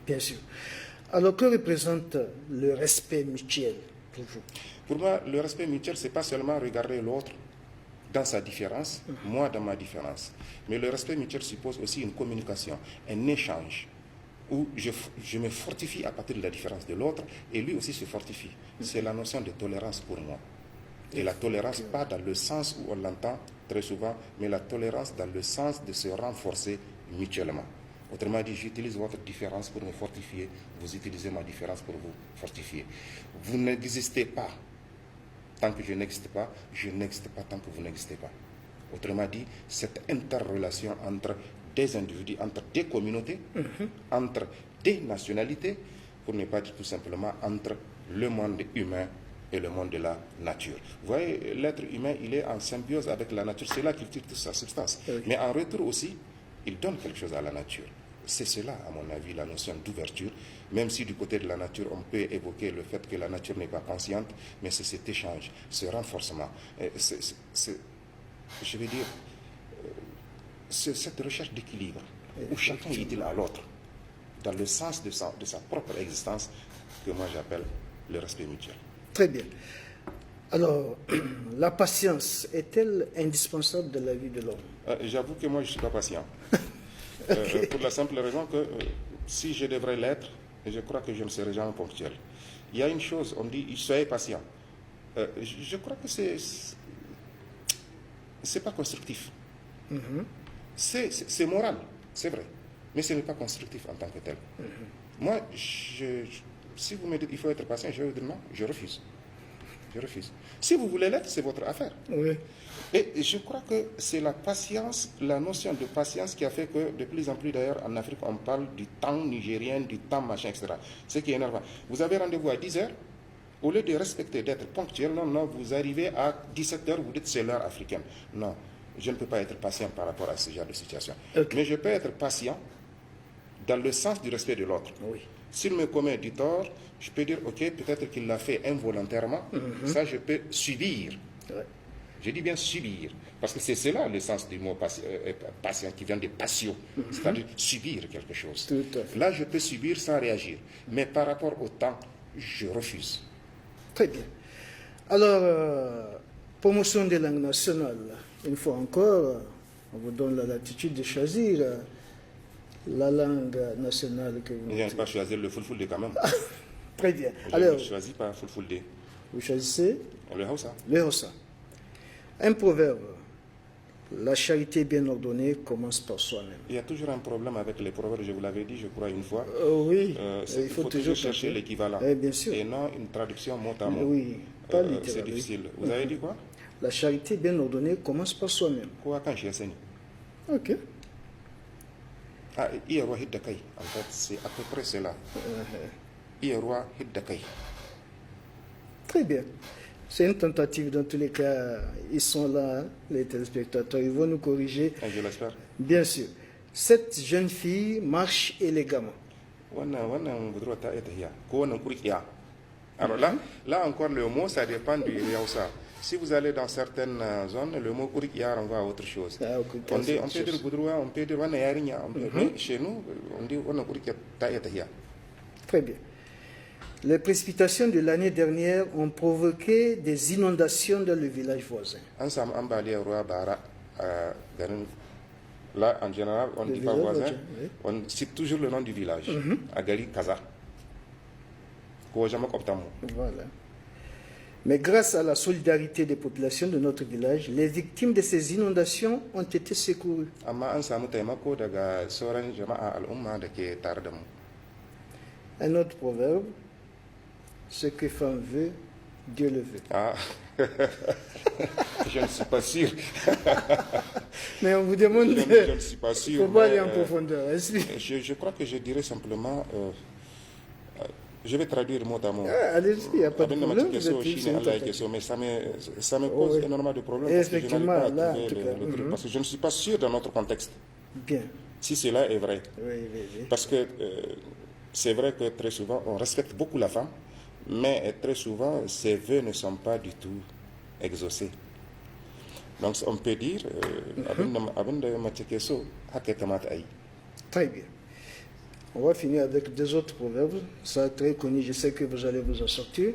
Bien sûr. Alors, que représente le respect mutuel pour vous? Pour moi, le respect mutuel, ce n'est pas seulement regarder l'autre dans sa différence, moi dans ma différence. Mais le respect mutuel suppose aussi une communication, un échange, où je me fortifie à partir de la différence de l'autre, et lui aussi se fortifie. C'est la notion de tolérance pour moi. Et la tolérance, pas dans le sens où on l'entend très souvent, mais la tolérance dans le sens de se renforcer mutuellement. Autrement dit, j'utilise votre différence pour me fortifier, vous utilisez ma différence pour vous fortifier. Vous n'existez pas tant que je n'existe pas, je n'existe pas tant que vous n'existez pas. Autrement dit, cette interrelation entre des individus, entre des communautés, entre des nationalités, pour ne pas dire tout simplement entre le monde humain et le monde de la nature. Vous voyez, l'être humain, il est en symbiose avec la nature, c'est là qu'il tire toute sa substance. Mais en retour aussi, il donne quelque chose à la nature. C'est cela, à mon avis, la notion d'ouverture, même si du côté de la nature, on peut évoquer le fait que la nature n'est pas consciente, mais c'est cet échange, ce renforcement, je veux dire, c'est cette recherche d'équilibre, où chacun est utile à l'autre, dans le sens de sa propre existence, que moi j'appelle le respect mutuel. Très bien. Alors, la patience est-elle indispensable dans la vie de l'homme? J'avoue que moi je ne suis pas patient. Pour la simple raison que si je devrais l'être, je crois que je ne serai jamais ponctuel. Il y a une chose, on dit, soyez patient. Je crois que c'est pas constructif. C'est moral, c'est vrai, mais ce n'est pas constructif en tant que tel. Moi, si vous me dites il faut être patient, je vais vous dire non, je refuse. Je refuse. Si vous voulez l'être, c'est votre affaire. Oui. Et je crois que c'est la patience, la notion de patience qui a fait que de plus en plus d'ailleurs en Afrique, on parle du temps nigérien, du temps machin, etc. Ce qui est énervant. Vous avez rendez-vous à 10h, au lieu de respecter, d'être ponctuel, non, vous arrivez à 17h, vous dites c'est l'heure africaine. Non, je ne peux pas être patient par rapport à ce genre de situation. Mais je peux être patient dans le sens du respect de l'autre. Oui. S'il me commet du tort, je peux dire, ok, peut-être qu'il l'a fait involontairement, ça je peux subir. Ouais. Je dis bien subir, parce que c'est cela le sens du mot patient qui vient de patio, c'est-à-dire subir quelque chose. Tout à fait. Là, je peux subir sans réagir, mais par rapport au temps, je refuse. Très bien. Alors, promotion des langues nationales. Une fois encore, on vous donne la latitude de choisir la langue nationale que vous... Je n'ai pas choisi le Fulfulde quand même. Très bien. Alors, je ne choisis pas Fulfulde. Vous choisissez le Hausa. Le Hausa. Un proverbe. La charité bien ordonnée commence par soi-même. Il y a toujours un problème avec les proverbes, je vous l'avais dit, je crois, une fois. Oui, il faut toujours chercher l'équivalent. Bien sûr. Et non une traduction mot à mot. Oui, pas littéralement. C'est difficile. Vous avez dit quoi? La charité bien ordonnée commence par soi-même. Quoi quand je suis Ok. En fait, c'est à peu près cela. Très bien. C'est une tentative dans tous les cas. Ils sont là, les téléspectateurs. Ils vont nous corriger. Je l'espère. Bien sûr. Cette jeune fille marche élégamment. Alors là encore, le mot, ça dépend du Hausa. Si vous allez dans certaines zones, le mot kurikia renvoie à autre chose. On peut dire goudroua, on peut dire wana yarinya. Mais chez nous, on dit wana kurikia taïatahia. Très bien. Les précipitations de l'année dernière ont provoqué des inondations dans le village voisin. Là, en général, on ne dit pas voisin, oui. On cite toujours le nom du village, Agali Kaza. Voilà. Mais grâce à la solidarité des populations de notre village, les victimes de ces inondations ont été secourues. Un autre proverbe, ce que femme veut, Dieu le veut. Ah. Je ne suis pas sûr. Mais on vous demande je ne suis pas sûr. Il ne faut pas aller en profondeur. Je crois que je dirais simplement... je vais traduire mot à mot. Allez-y, il n'y a pas de problème. Mais ça me pose énormément de problèmes parce que je n'arrive pas à trouver le truc. Parce que je ne suis pas sûr dans notre contexte. Bien. Si cela est vrai. Oui. Parce que c'est vrai que très souvent, on respecte beaucoup la femme, mais très souvent, ses vœux ne sont pas du tout exaucés. Donc on peut dire, très bien. On va finir avec deux autres proverbes. Ça très connu, je sais que vous allez vous en sortir.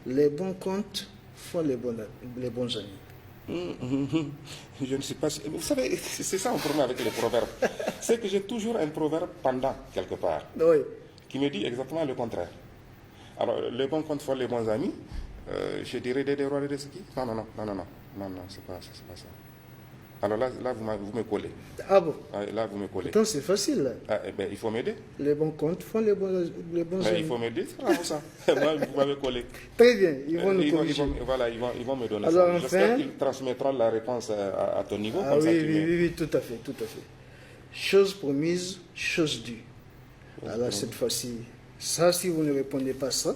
Les bons comptes font les bons amis. Je ne sais pas. Vous savez, c'est ça un problème avec les proverbes. C'est que j'ai toujours un proverbe pendant quelque part. Oui. Qui me dit exactement le contraire. Alors, les bons comptes font les bons amis. Je dirais des rois de ski. Non, c'est pas ça. Alors là vous me collez. Ah bon? Là, vous me collez. Pourtant, c'est facile. Là. Il faut m'aider. Les bons comptes font les bons amis. Il faut m'aider, c'est ça. Moi, vous m'avez collé. Très bien, ils vont nous corriger. Ils vont me donner alors, ça. Enfin, j'espère qu'ils transmettront la réponse à ton niveau. Ah comme oui, tout à fait. Chose promise, chose due. Alors cette fois-ci, ça, si vous ne répondez pas ça...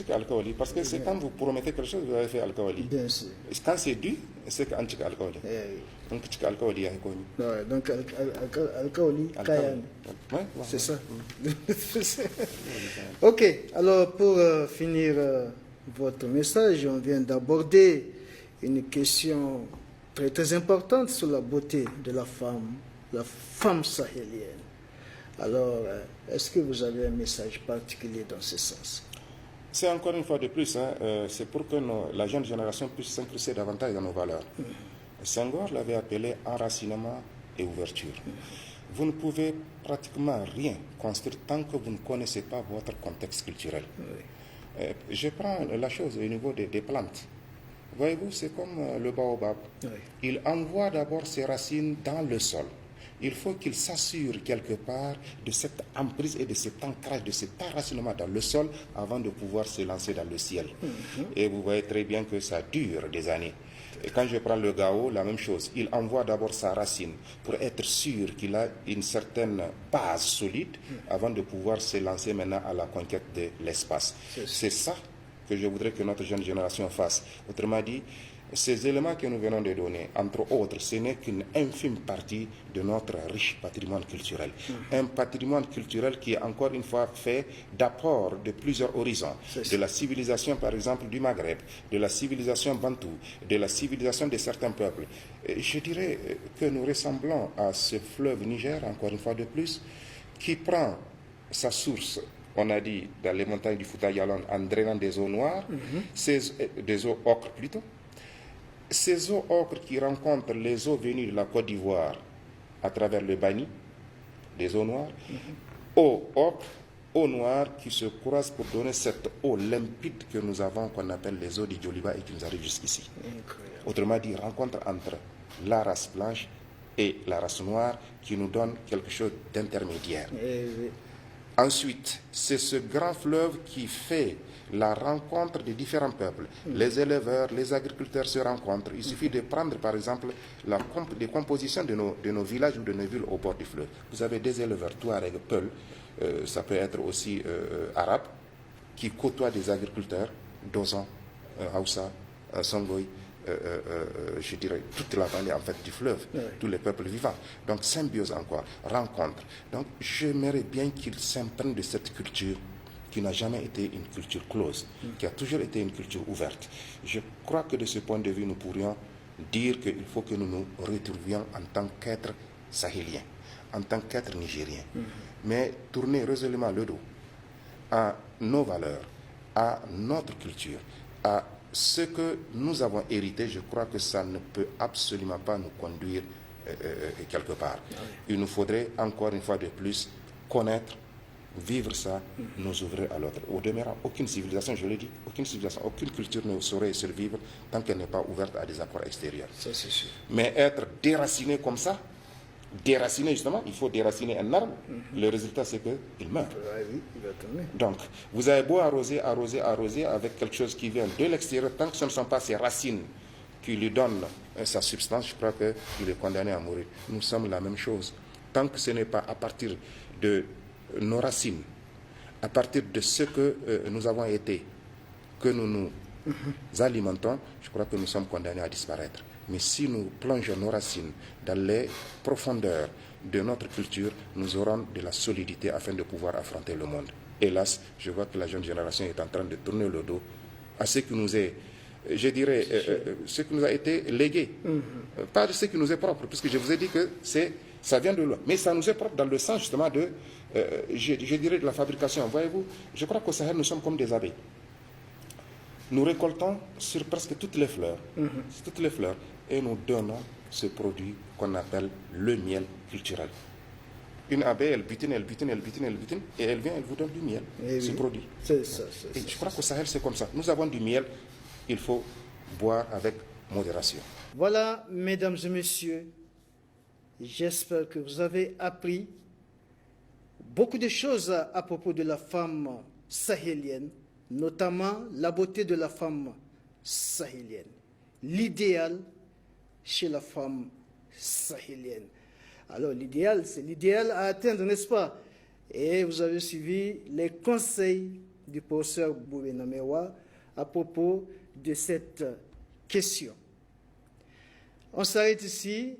Alcooli. Parce que c'est quand vous promettez quelque chose, vous avez fait alcooli. Bien sûr. Et quand c'est dû, c'est qu'un chic alcooli. Donc, chic alcooli, donc, alcooli, kayan. C'est ça. Ok, alors pour finir votre message, on vient d'aborder une question très très importante sur la beauté de la femme sahélienne. Alors, est-ce que vous avez un message particulier dans ce sens? C'est encore une fois de plus, c'est pour que la jeune génération puisse s'incruster davantage dans nos valeurs. Senghor l'avait appelé enracinement et ouverture. Vous ne pouvez pratiquement rien construire tant que vous ne connaissez pas votre contexte culturel. Je prends la chose au niveau des plantes. Voyez-vous, c'est comme le baobab. Il envoie d'abord ses racines dans le sol. Il faut qu'il s'assure quelque part de cette emprise et de cet ancrage, de cet enracinement dans le sol avant de pouvoir se lancer dans le ciel. Et vous voyez très bien que ça dure des années. Et quand je prends le gao, la même chose. Il envoie d'abord sa racine pour être sûr qu'il a une certaine base solide avant de pouvoir se lancer maintenant à la conquête de l'espace. C'est ça que je voudrais que notre jeune génération fasse. Autrement dit, ces éléments que nous venons de donner, entre autres, ce n'est qu'une infime partie de notre riche patrimoine culturel. Un patrimoine culturel qui est encore une fois fait d'apports de plusieurs horizons. De la civilisation, par exemple, du Maghreb, de la civilisation bantou, de la civilisation de certains peuples. Et je dirais que nous ressemblons à ce fleuve Niger, encore une fois de plus, qui prend sa source, on a dit, dans les montagnes du Fouta Yalon, en drainant des eaux noires, des eaux ocres plutôt. Ces eaux ocres qui rencontrent les eaux venues de la Côte d'Ivoire à travers le Bani, des eaux noires, eaux ocres, eaux noires qui se croisent pour donner cette eau limpide que nous avons, qu'on appelle les eaux du Djoliba et qui nous arrivent jusqu'ici. Autrement dit, rencontre entre la race blanche et la race noire qui nous donne quelque chose d'intermédiaire. Ensuite, c'est ce grand fleuve qui fait la rencontre des différents peuples. Les éleveurs, les agriculteurs se rencontrent. Il suffit de prendre, par exemple, les compositions de nos villages ou de nos villes au bord du fleuve. Vous avez des éleveurs, Touareg, Peul, ça peut être aussi arabe, qui côtoient des agriculteurs, Dozan, Haoussa, Songoï, je dirais toute la vallée en fait du fleuve, tous les peuples vivants. Donc symbiose encore, rencontre. Donc j'aimerais bien qu'ils s'imprègnent de cette culture qui n'a jamais été une culture close, qui a toujours été une culture ouverte. Je crois que de ce point de vue, nous pourrions dire qu'il faut que nous nous retrouvions en tant qu'êtres sahéliens, en tant qu'êtres nigériens, mais tourner résolument le dos à nos valeurs, à notre culture, à ce que nous avons hérité. Je crois que ça ne peut absolument pas nous conduire quelque part. Il nous faudrait encore une fois de plus connaître, vivre ça, nous ouvrir à l'autre. Au demeurant, aucune civilisation, je le dis, aucune civilisation, aucune culture ne saurait survivre tant qu'elle n'est pas ouverte à des apports extérieurs. Ça, c'est sûr. Mais être déraciné comme ça, déraciner justement, il faut déraciner un arbre, le résultat c'est qu'il meurt. Oui, il va tomber. Donc, vous avez beau arroser avec quelque chose qui vient de l'extérieur, tant que ce ne sont pas ces racines qui lui donnent sa substance, je crois qu'il est condamné à mourir. Nous sommes la même chose. Tant que ce n'est pas à partir de nos racines, à partir de ce que nous avons été, que nous nous alimentons, je crois que nous sommes condamnés à disparaître. Mais si nous plongeons nos racines dans les profondeurs de notre culture, nous aurons de la solidité afin de pouvoir affronter le monde. Hélas, je vois que la jeune génération est en train de tourner le dos à ce qui nous est, je dirais, ce qui nous a été légué. Pas de ce qui nous est propre, puisque je vous ai dit que ça vient de loin. Mais ça nous est propre dans le sens justement de, je dirais, de la fabrication. Voyez-vous, je crois qu'au Sahel, nous sommes comme des abeilles. Nous récoltons sur presque toutes les fleurs, et nous donnons ce produit qu'on appelle le miel culturel. Une abeille, elle butine, et elle vient, elle vous donne du miel, ce produit. C'est ça. Et je crois qu'au Sahel, c'est comme ça. Nous avons du miel, il faut boire avec modération. Voilà, mesdames et messieurs, j'espère que vous avez appris beaucoup de choses à propos de la femme sahélienne, notamment la beauté de la femme sahélienne, l'idéal chez la femme sahélienne. Alors l'idéal, c'est l'idéal à atteindre, n'est-ce pas? Et vous avez suivi les conseils du professeur Boubé Namewa à propos de cette question. On s'arrête ici.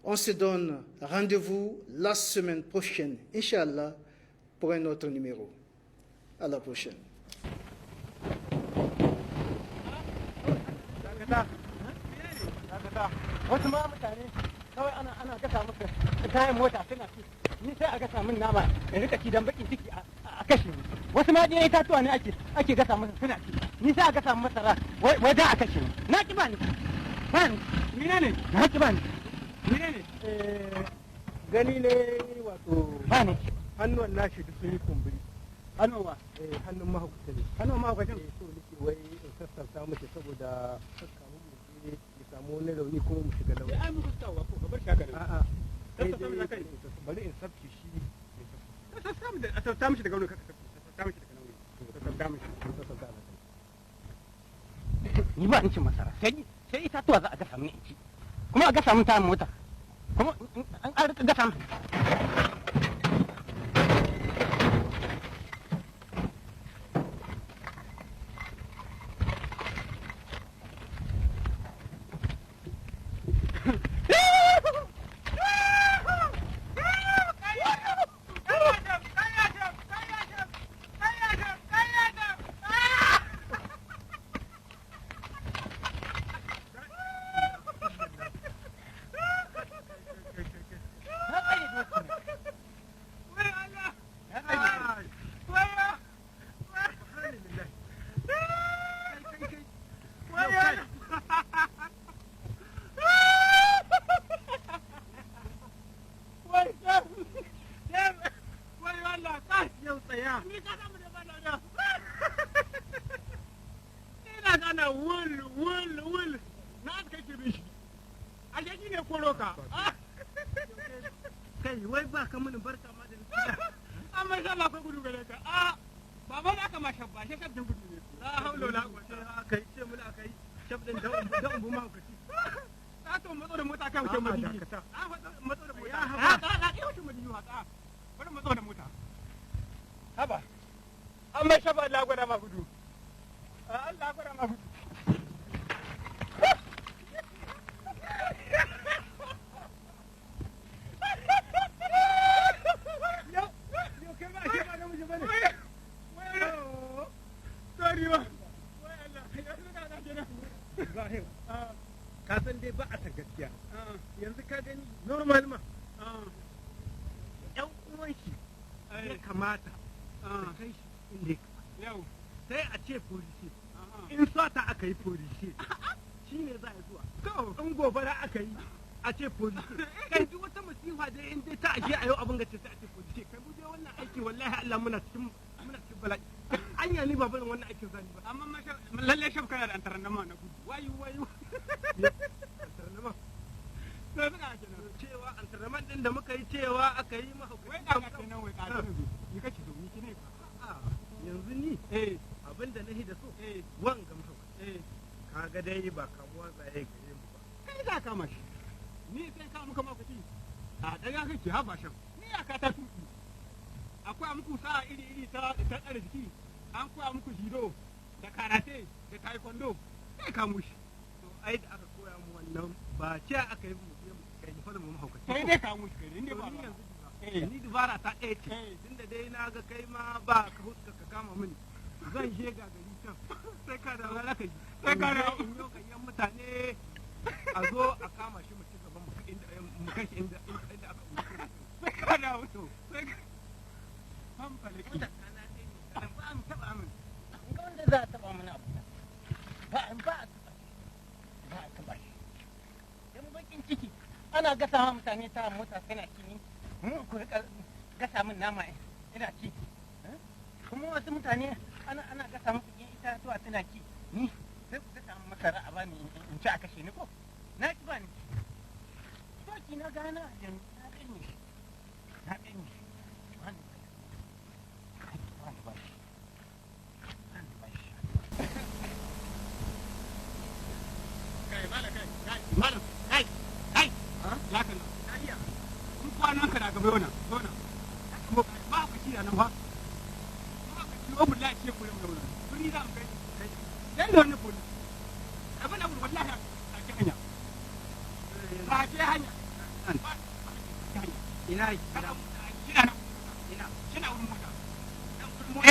On se donne rendez-vous la semaine prochaine, Inch'Allah, pour un autre numéro. À la prochaine. wasu ma mutane kawai ana gasa musu kayan mota suna ci ni sai a gasa min nama in rika ci dan bakin ciki a kashe ni wasu ma dai itatuwa ne ake gasa musu suna ci ni sai a gasa min masara wai da a kashe ni na ki bani ne na ki bani ne gani ne wato bani hannuwan nashi duk sun yi kumburi hannuwa hannun mahaukata ne hannun mahaukata ne so nake wai in sassauta mace saboda samu wani rauni kuma mu shiga launi. Ai mu gustawa ko gabar shaka da. A'a. Bari in sabki shi. A sauta mishi daga wani kaka sauta mishi daga wani. Sauta mishi. Ni ba in ci masara sai itatuwa za a gasa min in ci. Kuma a gasa min ta mota. Kuma an rika gasa min. ka samu da ba da ina gana wul na kai ki bishi a shi ne koro ka kai wai ba ka mun barka ma da amma sha ba kai gudu gare ka baba na ka ma shabba shi shabdin gudu ne la haula wala quwwata kai ce mun akai shabdin da umbu ma ka ci ka to matso da mota kai wuce madini matso da mota ka kai wuce madini haka bari matso da mota haba amma shabba Allah gwada ma gudu Allah gwada ma gudu ka san dai ba a ta gaskiya yanzu ka gani normal ma yan uwan shi ya kamata a kai shi inda yau sai a ce polisi in sata aka yi polisi shi ne za a zuwa in gobara aka yi a ce polisi kai duk wata musifa dai in dai ta ashe a yau abin gace sai a ce polisi kai mu dai wannan aiki wallahi Allah muna cikin bala'i anya ni ba barin wannan aikin zani ba amma lalle shaf kana da antarnama na gudu wayu antarnama sai suka kenan cewa antarnaman din da muka yi cewa aka yi maka wai ka kenan wai ka ni kace to ni kine yanzu ni abinda nahi da so wan gamsa kaga dai ba kamuwa tsaye gare mu ba kai za ka mashi ni sai ka muka makaci a daga kake haba shan ni aka ta tuki akwai muku sa'a iri ta tsare jiki an koya muku judo da karate da taekwondo sai ka mushi to ai da aka koya mu wannan ba ce aka yi mu kai fa da mu mahaukaci sai dai ka mushi kai ne ba ni dubara ta ɗaya ce tunda dai na ga kai ma ba ka huska ka kama mini zan je ga gari can sai ka da wala ka ji sai ka da in yau kan yan mutane a zo a kama shi mu ci gaban mu kai shi inda aka sai ka da wato sai ka fanfalaki ba mu taba min ga wanda za a taba mana abu ba a taba shi dan bakin ciki ana gasa ma mutane ta mota suna kini mun ku rika gasa min nama ina ci kuma wasu mutane ana gasa musu yin itatuwa suna ci ni sai ku gasa min masara a bani in ci a kashe ni ko na ci ba ni soki na gana yanzu na ɗanye shi malam kai ya kana kariya kun kwanan ka daga bayona ba ka ci nan fa ba ka ci obu lafiya ce ko yau kun ni za mu kai dan da wannan poli abin da wallahi a ke hanya ba ke hanya ina kina wurin mota dan kudin mota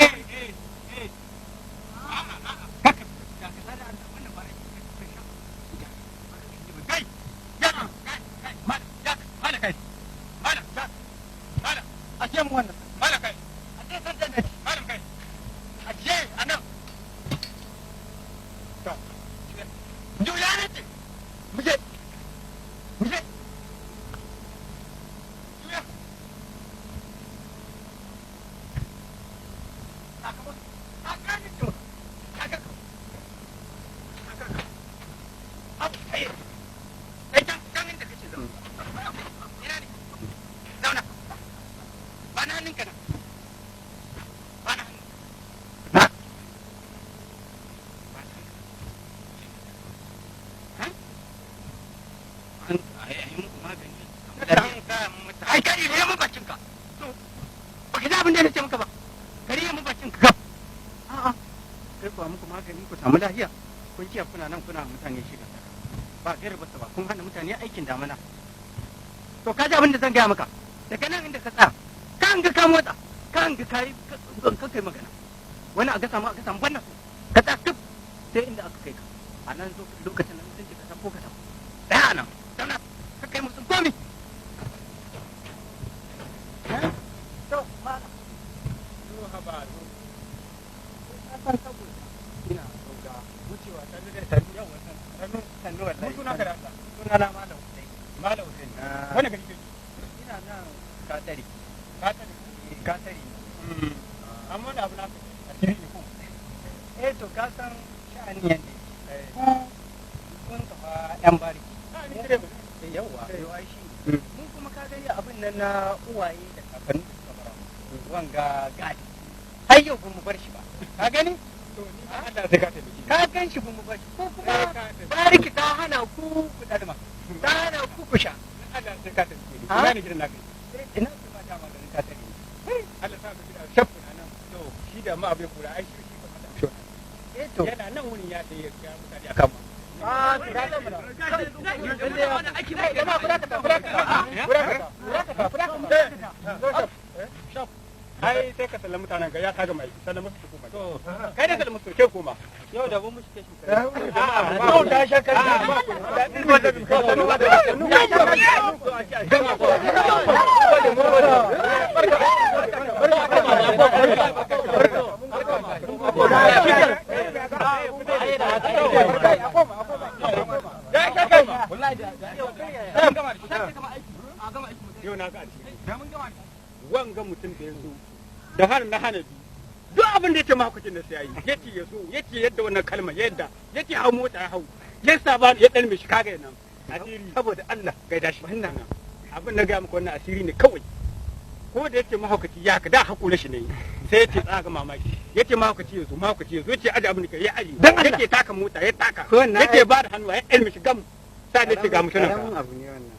kaka da ka sada wannan ba kai a ce mu wannan kai a ce san dan kai a ce anan to juya ne ce mu je juya lahiya kun ce kuna nan kuna mutane shiga ba gari ba ba kun hana mutane aikin damana to ka ji abin da zan gaya maka daga nan inda ka tsaya kan ga ka motsa kan ga kai kai magana wani a ga samu wannan ka tsaya kif sai inda aka kai ka a nan lokacin da mutunci ka san ko ka tafi daya nan zauna ka kai musu komi to ma to haba to san saboda ina wucewa ta da sannu yau sannu wallahi suna ka da Allah suna na malam Hussein wani gari ina nan katari amma da abu na asiri ne ko to ka san sha'ani yanda kun tafa yan bari ni direba yawa yau ai shi mun kuma ka gani abin nan na uwaye da kakanni da suka bara wanga gadi har yau bamu bar shi ba ka gani to ni ma Allah sai ka tafi ka gan shi bamu bar shi ko kuma bariki ta hana ku dadma ta hana ku kusha Allah sai ka tafi ina ne gidan naka ina su ba ta maganin ka tafi Allah sa ka gida shafu nan to shi da ma abin kura ai shi ba mata shi to yana nan wurin ya sai ya mutane akan ma ai sai ka sallama mutanen ga ya kaga mai sallama su kuma to kai da sallama su ke kuma yau da mun mushi kashi yau da shakar da din wanda bin kawo da yau na ga wanga mutum da ya zo da har na hana bi duk abin da yake mahaukacin da sai yi yace ya zo yace yadda wannan kalma yadda yace hau mota ya hau ya saba ya dan mishi kaga nan asiri saboda Allah gaida shi wannan abin na ga muku wannan asiri ne kawai ko da yace mahaukaci ya ka da hakuri shi ne sai yace tsaga mamaki yace mahaukaci ya zo yace aje abin da ya aje yace taka mota ya taka yace ba da hannu ya dan mishi gam sai da ga mutunan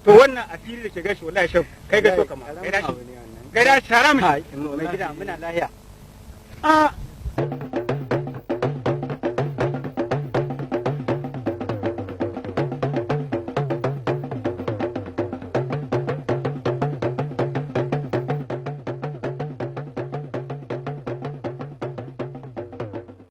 to wannan asiri da ke gashi wallahi shau kai ga so kama gaida shi gaida shi haram mai gida muna lahiya